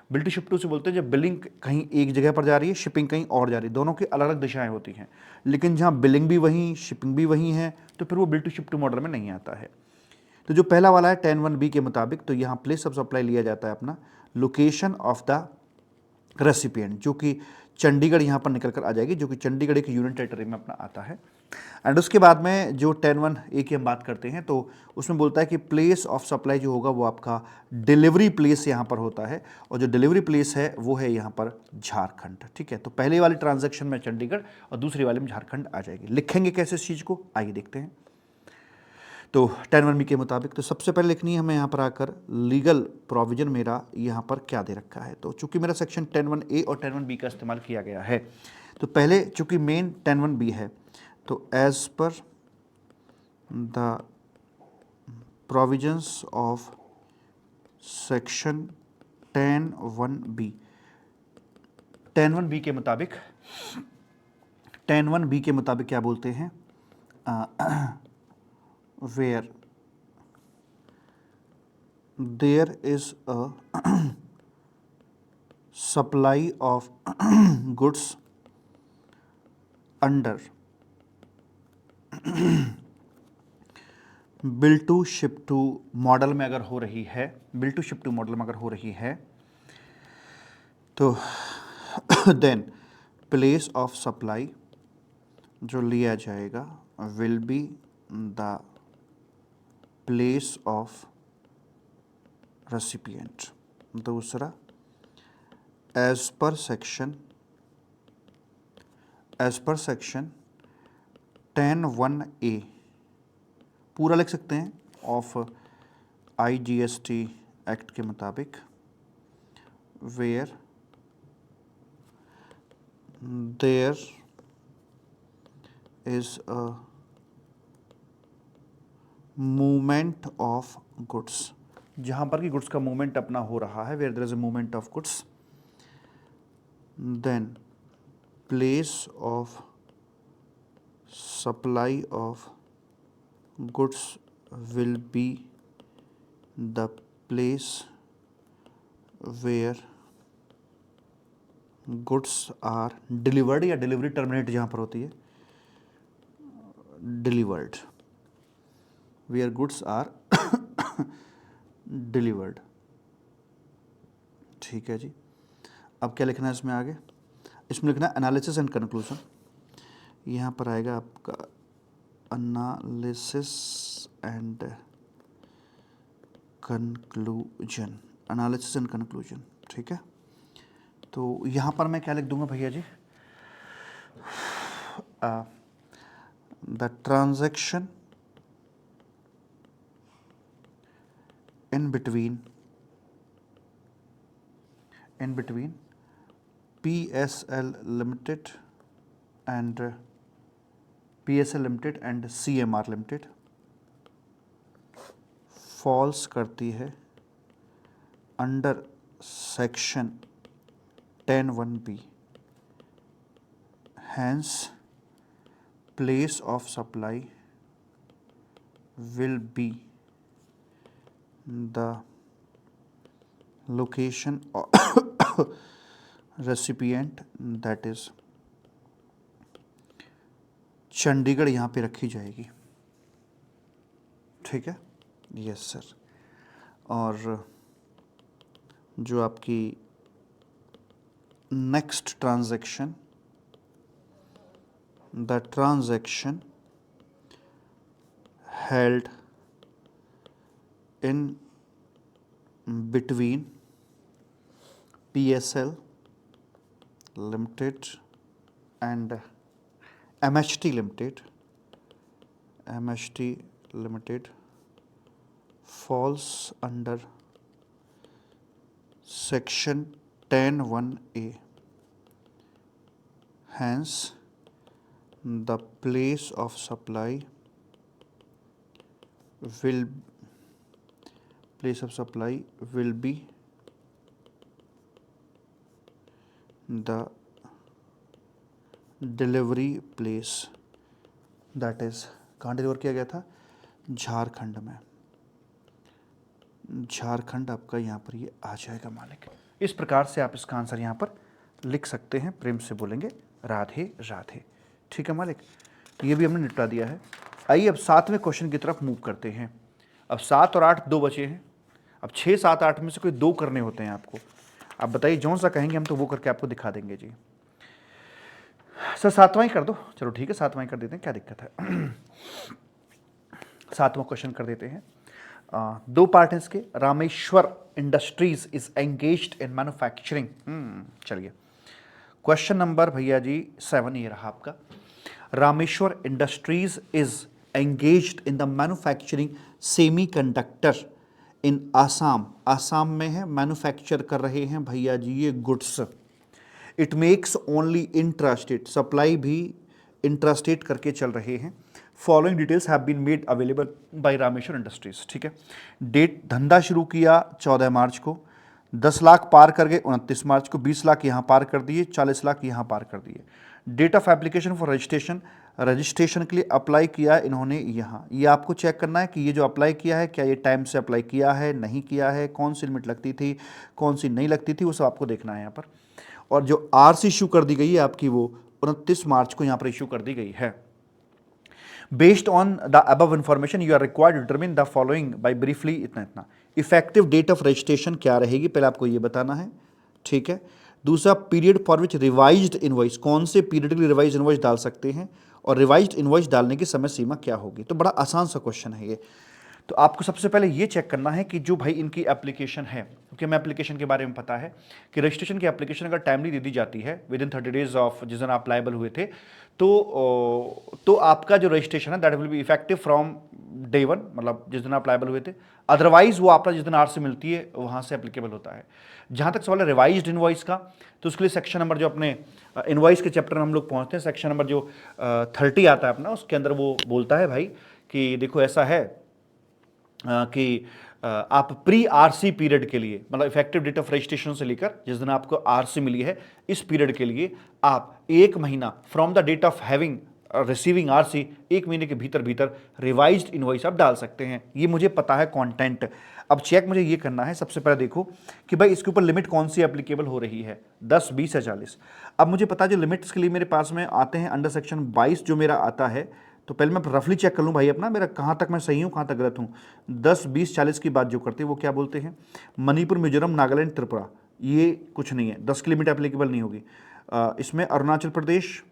Speaker 1: बिल टू शिप टू से बोलते हैं जब बिलिंग कहीं एक जगह पर जा रही है, शिपिंग कहीं और जा रही है, दोनों की अलग अलग दिशाएं होती हैं। लेकिन जहाँ बिलिंग भी वहीं, शिपिंग भी वहीं है, तो फिर वो bill to ship to model में नहीं आता है। तो जो पहला वाला है 10(1)B के मुताबिक, तो यहाँ प्लेस ऑफ सप्लाई लिया जाता है अपना लोकेशन ऑफ द रेसिपिएंट, जो कि चंडीगढ़ यहाँ पर निकल कर आ जाएगी, जो कि चंडीगढ़ एक यूनियन टेरिटरी में अपना आता है। एंड उसके बाद में जो 10(1)(a) की हम बात करते हैं तो उसमें बोलता है कि प्लेस ऑफ सप्लाई जो होगा वो आपका डिलीवरी प्लेस यहाँ पर होता है, और जो डिलीवरी प्लेस है वो है यहाँ पर झारखंड। ठीक है, तो पहले वाली ट्रांजैक्शन में चंडीगढ़ और दूसरी वाले में झारखंड आ जाएगी। लिखेंगे कैसे इस चीज़ को, आइए देखते हैं। तो 10(1)(b) के मुताबिक तो सबसे पहले लिखनी है हमें यहाँ पर आकर लीगल प्रोविजन मेरा यहाँ पर क्या दे रखा है। तो चूंकि मेरा सेक्शन 10(1)(a) और 10(1)(b) का इस्तेमाल किया गया है, तो पहले चूंकि मेन 10(1)(b) है, तो as per the provisions of section 10(1)(b), 10(1)(b) के मुताबिक 10(1)(b) के मुताबिक क्या बोलते हैं, where there is a supply of goods under bill to ship to model में अगर हो रही है, bill to ship to model में अगर हो रही है, तो देन प्लेस ऑफ सप्लाई जो लिया जाएगा will be the place of recipient. दूसरा, एज पर सेक्शन 10(1)(a) पूरा लिख सकते हैं ऑफ IGST एक्ट के मुताबिक, where there is a movement of goods, जहाँ पर कि गुड्स का मूवमेंट अपना हो रहा है, where there is a movement of goods, then place of supply of goods will be the place where goods are delivered, या डिलीवरी टर्मिनेट जहाँ पर होती है, delivered, where goods are delivered। ठीक है जी, अब क्या लिखना है इसमें आगे, इसमें लिखना है एनालिसिस एंड कंक्लूजन। यहाँ पर आएगा आपका analysis and conclusion, analysis and conclusion. ठीक है, तो यहाँ पर मैं क्या लिख दूंगा भैया जी, the transaction in between PSL limited and CMR limited falls करती है under section 10(1)(b), hence place of supply will be the location recipient, that is Chandigarh यहाँ पे रखी जाएगी। ठीक है, यस सर। और जो आपकी next transaction, the transaction held in between PSL limited and MHT limited falls under section 10(1)(a), hence the place of supply will be the delivery place, that is कहाँ डिलीवर किया गया था, झारखंड में। झारखंड आपका यहाँ पर ये आ जाएगा मालिक। इस प्रकार से आप इसका आंसर यहाँ पर लिख सकते हैं, प्रेम से बोलेंगे राधे राधे। ठीक है मालिक, ये भी हमने निपटा दिया है। आइए अब 7वें क्वेश्चन की तरफ मूव करते हैं। अब 7 और 8 दो बचे हैं। अब 6, 7, 8 में से कोई 2 करने होते हैं आपको। आप बताइए जौन सा कहेंगे हम तो वो करके आपको दिखा देंगे जी। सर 7वां ही कर दो, चलो ठीक है 7वां ही कर देते हैं, क्या दिक्कत है। 7वां क्वेश्चन कर देते हैं। 2 पार्ट है इसके। Rameshwar industries is engaged in manufacturing. चलिए क्वेश्चन नंबर भैया जी 7 ये रहा आपका। Rameshwar industries is engaged in the manufacturing semiconductor in Assam. Assam में है, मैन्युफैक्चर कर रहे हैं भैया जी ये goods. It makes only intrastate, supply भी इंट्रास्टेट करके चल रहे हैं। Following details have been made available by Rameshwar industries. ठीक है, डेट धंधा शुरू किया 14 मार्च को, 10 लाख पार कर गए 29 मार्च को, 20 लाख यहाँ पार कर दिए, 40 लाख यहाँ पार कर दिए। Date of application for registration, registration के लिए अप्लाई किया इन्होंने यहाँ। ये आपको चेक करना है कि ये जो अप्लाई किया है क्या ये टाइम से अप्लाई किया है, नहीं किया है, कौन सी लिमिट लगती थी, कौन सी नहीं लगती थी, वो सब आपको देखना है यहाँ पर। और जो आरसी इशू कर दी गई है आपकी वो 29 मार्च को यहाँ पर इशू कर दी गई है। Based on the above information you are required to determine the following by briefly इतना इतना। इफेक्टिव डेट ऑफ रजिस्ट्रेशन क्या रहेगी पहले आपको ये बताना है। ठीक है, दूसरा period for which revised invoice, कौन से पीरियड के लिए रिवाइज इनवॉइस डाल सकते हैं, और रिवाइज्ड इनवॉइस डालने की समय सीमा क्या होगी। तो बड़ा आसान सा क्वेश्चन है ये। तो आपको सबसे पहले ये चेक करना है कि जो भाई इनकी एप्लीकेशन है, क्योंकि हमें एप्लीकेशन के बारे में पता है कि रजिस्ट्रेशन की एप्लीकेशन अगर टाइमली दे दी जाती है विद इन 30 डेज ऑफ जिस दिन आप लायबल हुए थे, तो आपका जो रजिस्ट्रेशन है that will be effective from day 1, मतलब जिस दिन आप लायबल हुए थे। अदरवाइज वो आपका जिस दिन आरसी मिलती है वहाँ से एप्लीकेबल होता है। जहाँ तक सवाल है रिवाइज्ड इनवॉइस का, तो उसके लिए सेक्शन नंबर जो अपने इनवॉइस के चैप्टर में हम लोग पहुँचते हैं, सेक्शन नंबर जो 30 आता है अपना, उसके अंदर वो बोलता है भाई कि देखो ऐसा है कि आप प्री आरसी पीरियड के लिए, मतलब इफेक्टिव डेट ऑफ रजिस्ट्रेशन से लेकर जिस दिन आपको आरसी मिली है इस पीरियड के लिए आप 1 महीना from the date of having receiving RC, 1 महीने के भीतर भीतर रिवाइज्ड इनवॉइस आप डाल सकते हैं। ये मुझे पता है कंटेंट। अब चेक मुझे ये करना है, सबसे पहले देखो कि भाई इसके ऊपर लिमिट कौन सी एप्लीकेबल हो रही है, 10, 20 या 40। अब मुझे पता है जो लिमिट्स के लिए मेरे पास में आते हैं अंडर सेक्शन 22 जो मेरा आता है, तो पहले मैं रफली चेक कर लूँ भाई अपना मेरा कहाँ तक मैं सही हूँ कहाँ तक गलत हूँ। 10, 20, 40 की बात जो करते हैं वो क्या बोलते हैं, मणिपुर, मिजोरम, नागालैंड, त्रिपुरा, ये कुछ नहीं है, 10 की लिमिट एप्लीकेबल नहीं होगी। इसमें अरुणाचल प्रदेश,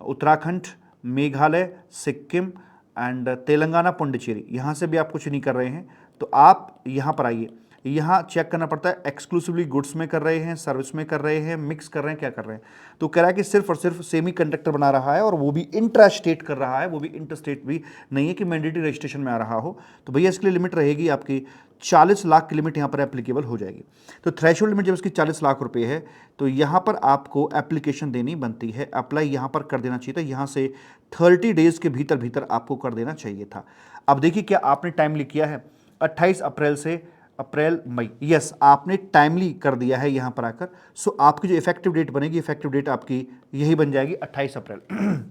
Speaker 1: उत्तराखंड, मेघालय, सिक्किम एंड तेलंगाना, पुडुचेरी, यहाँ से भी आप कुछ नहीं कर रहे हैं। तो आप यहाँ पर आइए, यहाँ चेक करना पड़ता है एक्सक्लूसिवली गुड्स में कर रहे हैं, सर्विस में कर रहे हैं, मिक्स कर रहे हैं, क्या कर रहे हैं। तो कह रहा है कि सिर्फ और सिर्फ सेमी कंडक्टर बना रहा है और वो भी इंट्रा स्टेट कर रहा है, वो भी इंटर स्टेट भी नहीं है कि मैंडेटरी रजिस्ट्रेशन में आ रहा हो। तो भैया इसके लिए लिमिट रहेगी आपकी 40 लाख की लिमिट यहाँ पर एप्लीकेबल हो जाएगी। तो थ्रेशोल्ड लिमिट जब इसकी 40 लाख रुपए है तो यहाँ पर आपको एप्लीकेशन देनी बनती है, अप्लाई यहाँ पर कर देना चाहिए था, यहाँ से 30 डेज के भीतर भीतर आपको कर देना चाहिए था। अब देखिए क्या आपने टाइमली किया है, 28 अप्रैल से अप्रैल मई, यस आपने टाइमली कर दिया है यहाँ पर आकर। सो आपकी जो इफेक्टिव डेट बनेगी, इफेक्टिव डेट आपकी यही बन जाएगी 28 अप्रैल।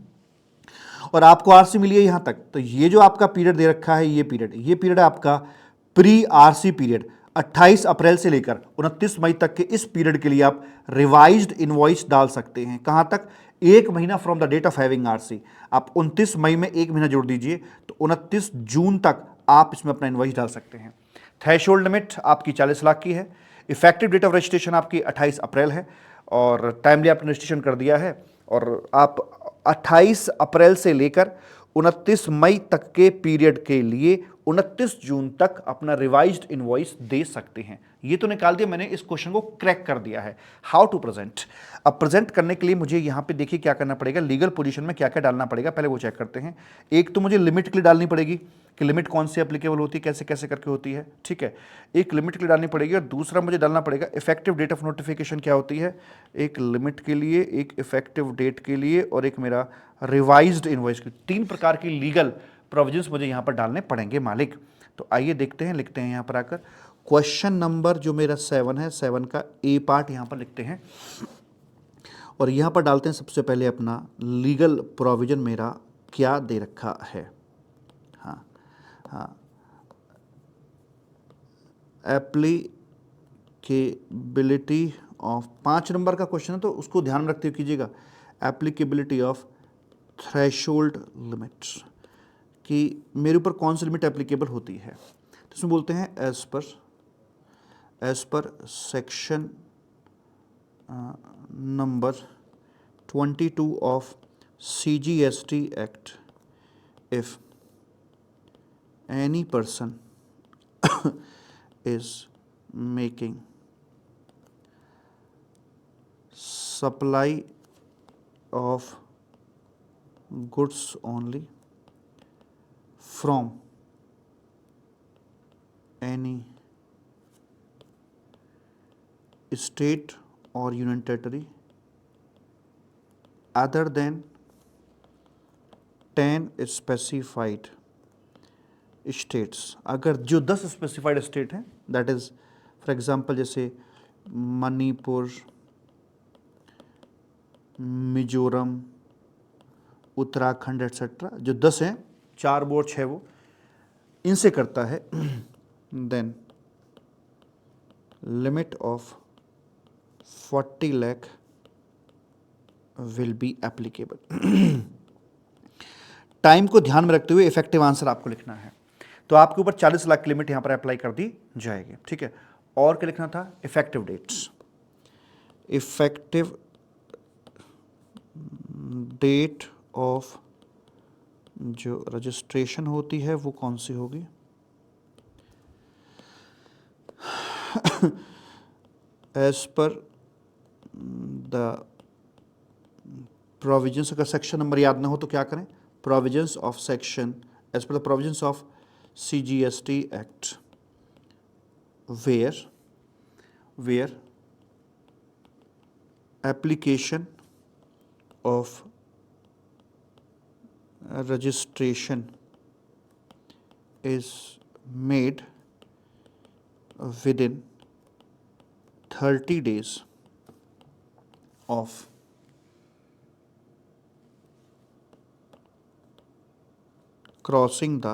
Speaker 1: और आपको आरसी मिली है यहाँ तक, तो ये जो आपका पीरियड दे रखा है ये पीरियड है आपका प्री आरसी पीरियड। 28 अप्रैल से लेकर 29 मई तक के इस पीरियड के लिए आप रिवाइज्ड इनवॉइस डाल सकते हैं। कहाँ तक, 1 महीना from the date of having RC. आप 29 मई में 1 महीना जोड़ दीजिए तो 29 जून तक आप इसमें अपना इनवॉइस डाल सकते हैं। थ्रेशोल्ड लिमिट आपकी 40 लाख की है, इफेक्टिव डेट ऑफ रजिस्ट्रेशन आपकी 28 अप्रैल है और टाइमली आपने रजिस्ट्रेशन कर दिया है। और आप 28 अप्रैल से लेकर 29 मई तक के पीरियड के लिए 29 जून तक अपना रिवाइज्ड इनवॉइस दे सकते हैं। ये तो निकाल दिया मैंने, इस क्वेश्चन को क्रैक कर दिया है। हाउ टू प्रेजेंट, अब प्रेजेंट करने के लिए मुझे यहाँ पे देखिए क्या करना पड़ेगा, लीगल पोजीशन में क्या क्या डालना पड़ेगा पहले वो चेक करते हैं। एक तो मुझे लिमिट के लिए डालनी पड़ेगी कि लिमिट कौन सी एप्लीकेबल होती है, कैसे कैसे करके होती है, ठीक है, एक लिमिट के लिए डालनी पड़ेगी। और दूसरा मुझे डालना पड़ेगा इफेक्टिव डेट ऑफ नोटिफिकेशन क्या होती है, एक लिमिट के लिए, एक इफेक्टिव डेट के लिए और एक मेरा रिवाइज्ड इनवॉइस के। 3 प्रकार की लीगल प्रोविजंस मुझे यहाँ पर डालने पड़ेंगे मालिक। तो आइए देखते हैं, लिखते हैं यहाँ पर आकर क्वेश्चन नंबर जो मेरा 7 है, 7 का ए पार्ट यहाँ पर लिखते हैं और यहाँ पर डालते हैं सबसे पहले अपना लीगल प्रोविजन मेरा क्या दे रखा है। हाँ हाँ, एप्लीकेबिलिटी ऑफ 5 नंबर का क्वेश्चन है तो उसको ध्यान में रखते हुए कीजिएगा। एप्लीकेबिलिटी ऑफ थ्रेशोल्ड लिमिट्स कि मेरे ऊपर कौन सी लिमिट एप्लीकेबल होती है। तो इसमें बोलते हैं as per section number 22 of CGST Act if any person is making supply of goods only from any state or union territory other than 10 specified states, अगर जो 10 स्पेसिफाइड स्टेट हैं, दैट इज फॉर एग्जांपल जैसे Manipur, Mizoram, Uttarakhand etcetera, जो 10 हैं, 4 वो 6 वो, इनसे करता है, then limit of 40 lakh will be applicable. Time को ध्यान में रखते हुए इफेक्टिव आंसर आपको लिखना है। तो आपके ऊपर 40 लाख की लिमिट यहां पर अप्लाई कर दी जाएगी, ठीक है। और क्या लिखना था? Effective dates. Effective date of जो रजिस्ट्रेशन होती है वो कौन सी होगी? एज पर द प्रोविजंस, अगर सेक्शन नंबर याद ना हो तो क्या करें? Provisions of section, as per the provisions of CGST Act, where application of registration is made within 30 days of crossing the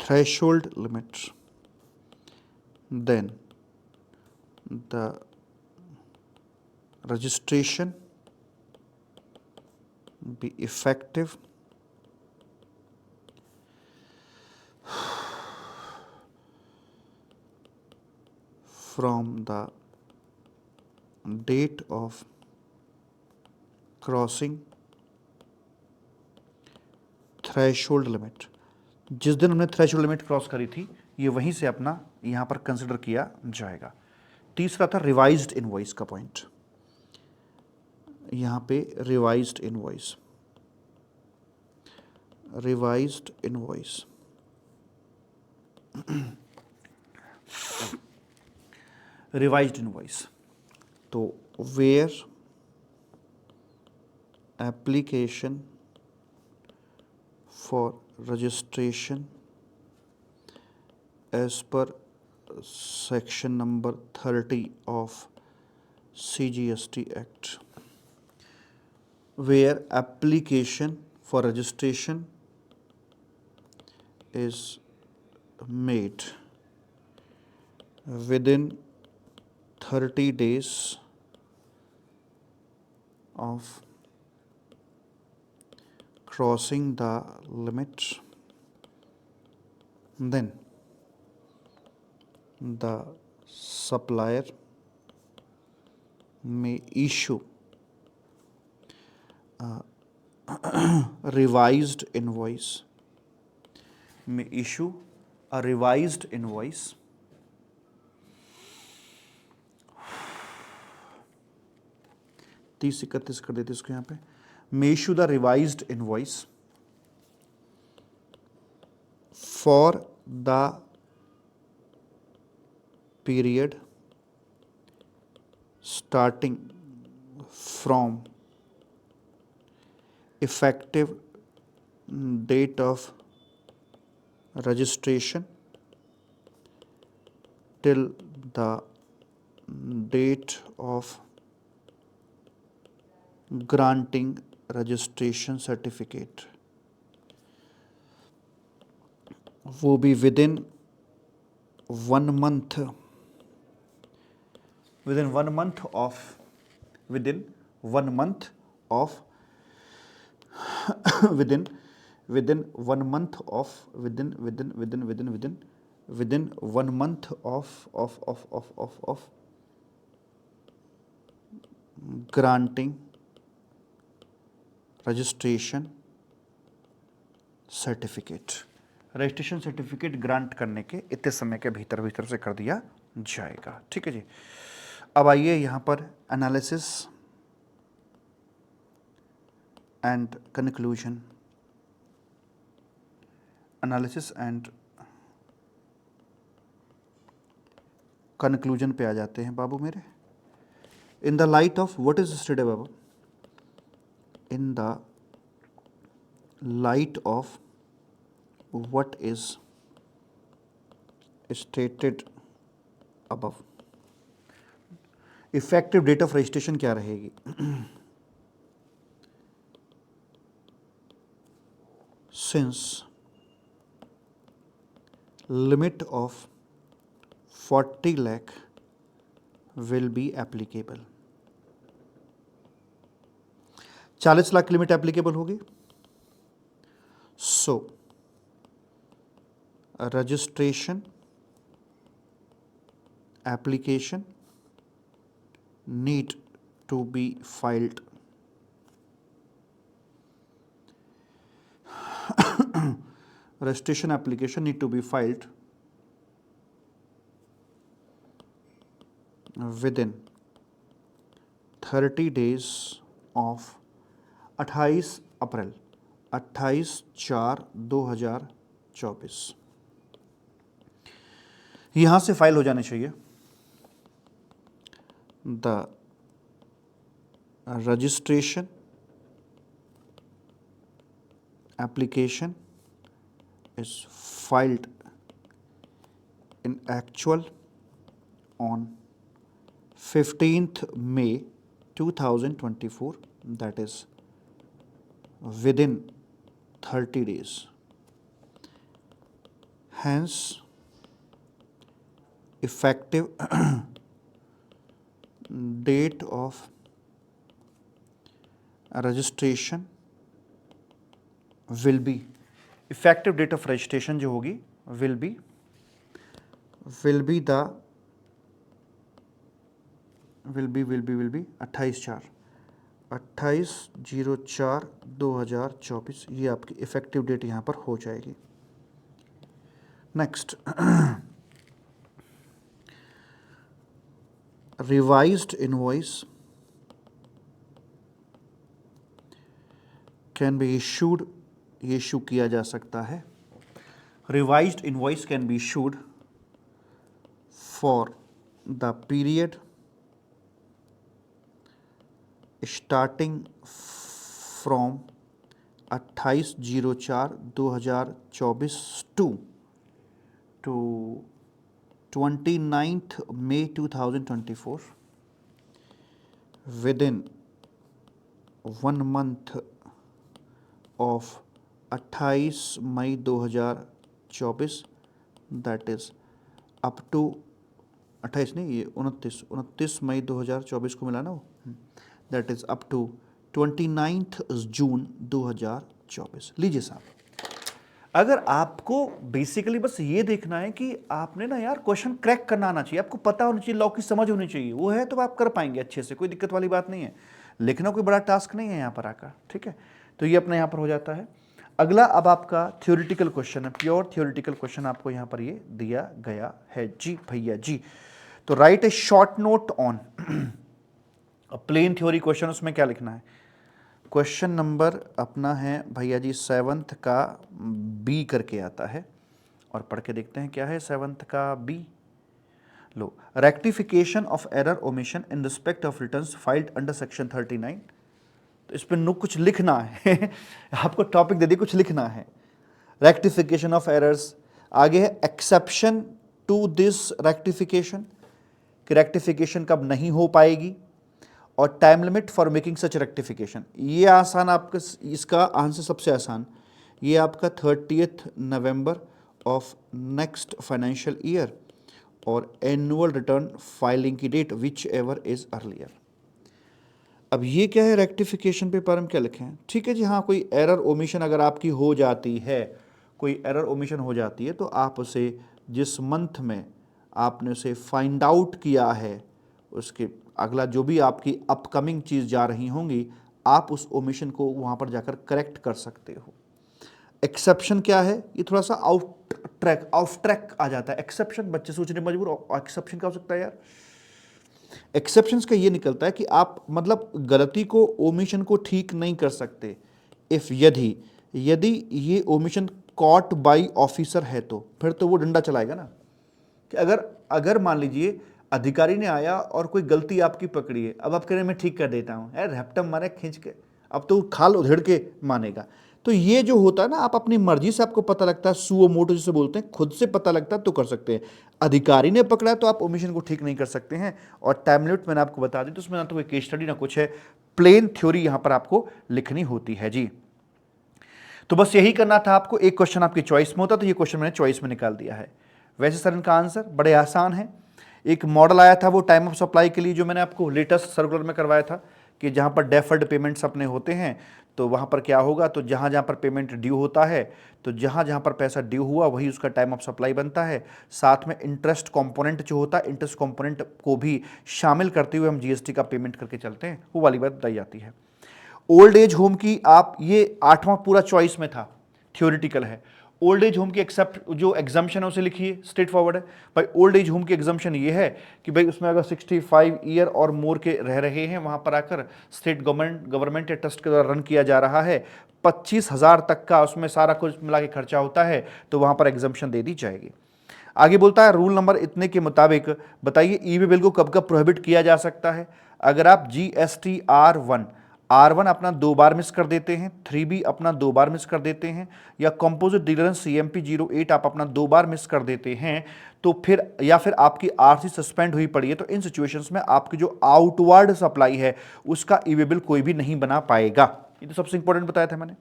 Speaker 1: threshold limit, then the registration be effective from the date of crossing threshold limit. जिस दिन हमने threshold limit cross करी थी, ये वहीं से अपना यहां पर कंसिडर किया जाएगा। तीसरा था रिवाइज्ड इनवॉइस का पॉइंट, यहां पे revised invoice, revised invoice revised invoice, तो where application for registration as per section number 30 of CGST Act, where application for registration is made within 30 days of crossing the limit, then the supplier may issue a revised invoice, may issue a revised invoice तीस इकतीस कर देते इसको यहाँ पे, may issue the revised invoice for the period starting from effective date of registration till the date of granting registration certificate, वो भी within 1 month, within 1 month of, within 1 month of, within 1 month of, within 1 month of granting registration certificate, registration certificate grant करने के इतने समय के भीतर भीतर से कर दिया जाएगा। ठीक है जी। अब आइए यहाँ पर analysis and conclusion, analysis and conclusion पे आ जाते हैं बाबू मेरे। In the light of what is stated बाबू, in the light of what is stated above, effective date of registration क्या रहेगी? Since limit of 40 lakh will be applicable, 40 lakh की लिमिट एप्लीकेबल होगी। So registration application need to be filed registration application need to be filed within 30 days of 28 अप्रैल 28/4/2024 यहाँ से file हो जाने चाहिए। The registration application is filed in actual on 15th May 2024, that is within 30 days. Hence, effective date of registration will be, effective date of registration जो होगी will be the 28/04/2024 ये आपकी effective date यहाँ पर हो जाएगी। Next, revised invoice can be issued, ये issue किया जा सकता है। revised invoice can be issued for the period starting from 28/04/2024 to 29th May 2024 within 1 month of 28 May 2024, that is up to 28 नहीं, ये 29 मई 2024 को मिला ना वो, that is up to 29th जून 2024। लीजिए साहब, अगर आपको बेसिकली बस ये देखना है कि आपने ना यार क्वेश्चन क्रैक करना आना चाहिए, आपको पता होना चाहिए, लॉ की समझ होनी चाहिए, वो है तो आप कर पाएंगे अच्छे से, कोई दिक्कत वाली बात नहीं है। लिखना कोई बड़ा टास्क नहीं है यहाँ पर आकर, ठीक है। तो ये अपना यहाँ पर हो जाता है। अगला अब आपका थ्योरेटिकल क्वेश्चन है, प्योर थ्योरेटिकल क्वेश्चन आपको यहाँ पर ये दिया गया है जी भैया जी। तो write a short note on plain theory question, उसमें क्या लिखना है? क्वेश्चन नंबर अपना है भैया जी 7th का बी करके आता है, और पढ़ के देखते हैं क्या है 7th का बी। लो, rectification of error omission in respect of returns filed under section 39। तो इस पर कुछ लिखना है आपको टॉपिक दे दी, कुछ लिखना है। रेक्टिफिकेशन ऑफ एरर्स, आगे है एक्सेप्शन टू दिस रेक्टिफिकेशन, कि रेक्टिफिकेशन कब नहीं हो पाएगी, और time limit for making such rectification. ये आसान, आपका इसका आंसर सबसे आसान, ये आपका 30th November of next financial year, और एनुअल रिटर्न फाइलिंग की date whichever is earlier. अब ये क्या है रेक्टिफिकेशन पेपर हम क्या लिखें? ठीक है जी, हाँ, कोई एरर ओमिशन अगर आपकी हो जाती है, कोई एरर ओमिशन हो जाती है, तो आप उसे जिस मंथ में आपने उसे फाइंड आउट किया है, उसके अगला जो भी आपकी अपकमिंग चीज़ जा रही होंगी, आप उस ओमिशन को वहाँ पर जाकर करेक्ट कर सकते हो। एक्सेप्शन क्या है? ये थोड़ा सा ऑफ ट्रैक आ जाता है। एक्सेप्शन, बच्चे सोचने मजबूर, एक्सेप्शन क्या हो सकता है यार? एक्सेप्शंस का ये निकलता है कि आप मतलब गलती को, ओमिशन को ठीक नहीं कर सकते। इफ यदि ये ओमिशन कॉट बाई ऑफिसर है तो फिर तो वो डंडा चलाएगा ना, कि अगर मान लीजिए अधिकारी ने आया और कोई गलती आपकी पकड़ी है, अब आप कह रहे हैं मैं ठीक कर देता हूँ, यार रैप्टम मारे खींच के, अब तो खाल उधेड़ के मानेगा। तो ये जो होता है ना, आप अपनी मर्जी से, आपको पता लगता है, सुओ मोटो जिसे बोलते हैं, खुद से पता लगता है तो कर सकते हैं। अधिकारी ने पकड़ा है तो आप ओमिशन को ठीक नहीं कर सकते हैं। और टाइम लिमिट मैंने आपको बता दी, तो उसमें ना तो कोई केस स्टडी ना कुछ है, प्लेन थ्योरी यहां पर आपको लिखनी होती है जी। तो बस यही करना था आपको। एक क्वेश्चन आपकी चॉइस में होता तो ये क्वेश्चन मैंने चॉइस में निकाल दिया है। वैसे सर इनका आंसर बड़े आसान है। एक मॉडल आया था वो टाइम ऑफ सप्लाई के लिए, जो मैंने आपको लेटेस्ट सर्कुलर में करवाया था, कि जहाँ पर डेफर्ड पेमेंट्स अपने होते हैं तो वहाँ पर क्या होगा, तो जहाँ जहाँ पर पेमेंट ड्यू होता है, तो जहाँ जहाँ पर पैसा ड्यू हुआ वही उसका टाइम ऑफ सप्लाई बनता है। साथ में इंटरेस्ट कंपोनेंट जो होता है, इंटरेस्ट कंपोनेंट को भी शामिल करते हुए हम जीएसटी का पेमेंट करके चलते हैं, वो वाली बात बताई जाती है। ओल्ड एज होम की आप, ये 8वां पूरा चॉइस में था, थ्योरेटिकल है। ओल्ड एज होम की एक्सेप्ट जो एग्जाम्पशन है उसे लिखिए, स्ट्रेट फॉरवर्ड है भाई। ओल्ड एज होम की एग्जाम्पशन ये है कि भाई उसमें अगर 65 ईयर और मोर के रह रहे हैं, वहां पर आकर स्टेट गवर्नमेंट या ट्रस्ट के द्वारा रन किया जा रहा है, 25,000 तक का उसमें सारा कुछ मिला के खर्चा होता है, तो वहां पर एग्जाम्पशन दे दी जाएगी। आगे बोलता है रूल नंबर इतने के मुताबिक बताइए ई-वे बिल को कब कब प्रोहिबिट किया जा सकता है। अगर आप GST R1 अपना 2 बार मिस कर देते हैं, 3B अपना 2 बार मिस कर देते हैं, या कंपोजिट डिडक्शन CMP 08 आप अपना 2 बार मिस कर देते हैं, तो फिर या फिर आपकी RC सस्पेंड हुई पड़ी है, तो इन सिचुएशंस में आपकी जो आउटवर्ड सप्लाई है उसका ई-वे बिल कोई भी नहीं बना पाएगा। ये तो सबसे इंपॉर्टेंट बताया था मैंने।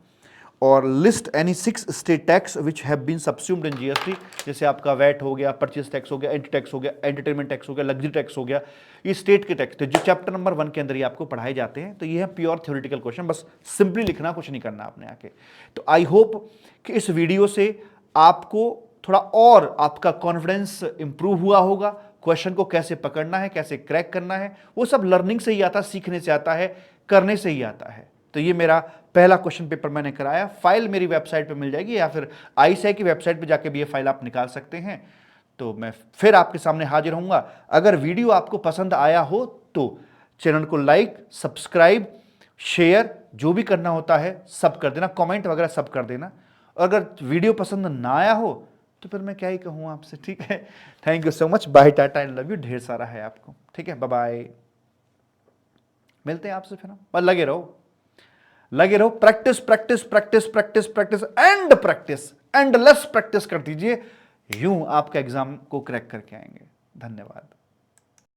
Speaker 1: और list any 6 state tax which have been subsumed in GST, जैसे आपका वैट हो गया, परचेज टैक्स हो गया, एंटी टैक्स हो गया, एंटरटेनमेंट टैक्स हो गया, लग्जरी टैक्स हो गया, ये स्टेट के टैक्स थे जो चैप्टर नंबर 1 के अंदर ही आपको पढ़ाए जाते हैं। तो ये है प्योर थ्योरेटिकल क्वेश्चन, बस सिंपली लिखना, कुछ नहीं करना आपने आके। तो आई होप कि इस वीडियो से आपको थोड़ा और आपका कॉन्फिडेंस इंप्रूव हुआ होगा। क्वेश्चन को कैसे पकड़ना है, कैसे क्रैक करना है, वो सब लर्निंग से ही आता, सीखने से आता है, करने से ही आता है। तो ये मेरा पहला क्वेश्चन पेपर मैंने कराया। फाइल मेरी वेबसाइट पे मिल जाएगी, या फिर ICAI की वेबसाइट पे जाके भी ये फाइल आप निकाल सकते हैं। तो मैं फिर आपके सामने हाजिर होऊंगा। अगर वीडियो आपको पसंद आया हो तो चैनल को लाइक, सब्सक्राइब, शेयर, जो भी करना होता है सब कर देना, कमेंट वगैरह सब कर देना। और अगर वीडियो पसंद ना आया हो तो फिर मैं क्या ही कहूँ आपसे, ठीक है। Thank you so much, bye, tata, I love you, ढेर सारा है आपको, ठीक है, बाय बाय। मिलते हैं आपसे फिर हम, पर लगे रहो, practice practice practice practice practice and practice, endless practice कर दीजिए, यूं आपका एग्जाम को क्रैक करके आएंगे। धन्यवाद।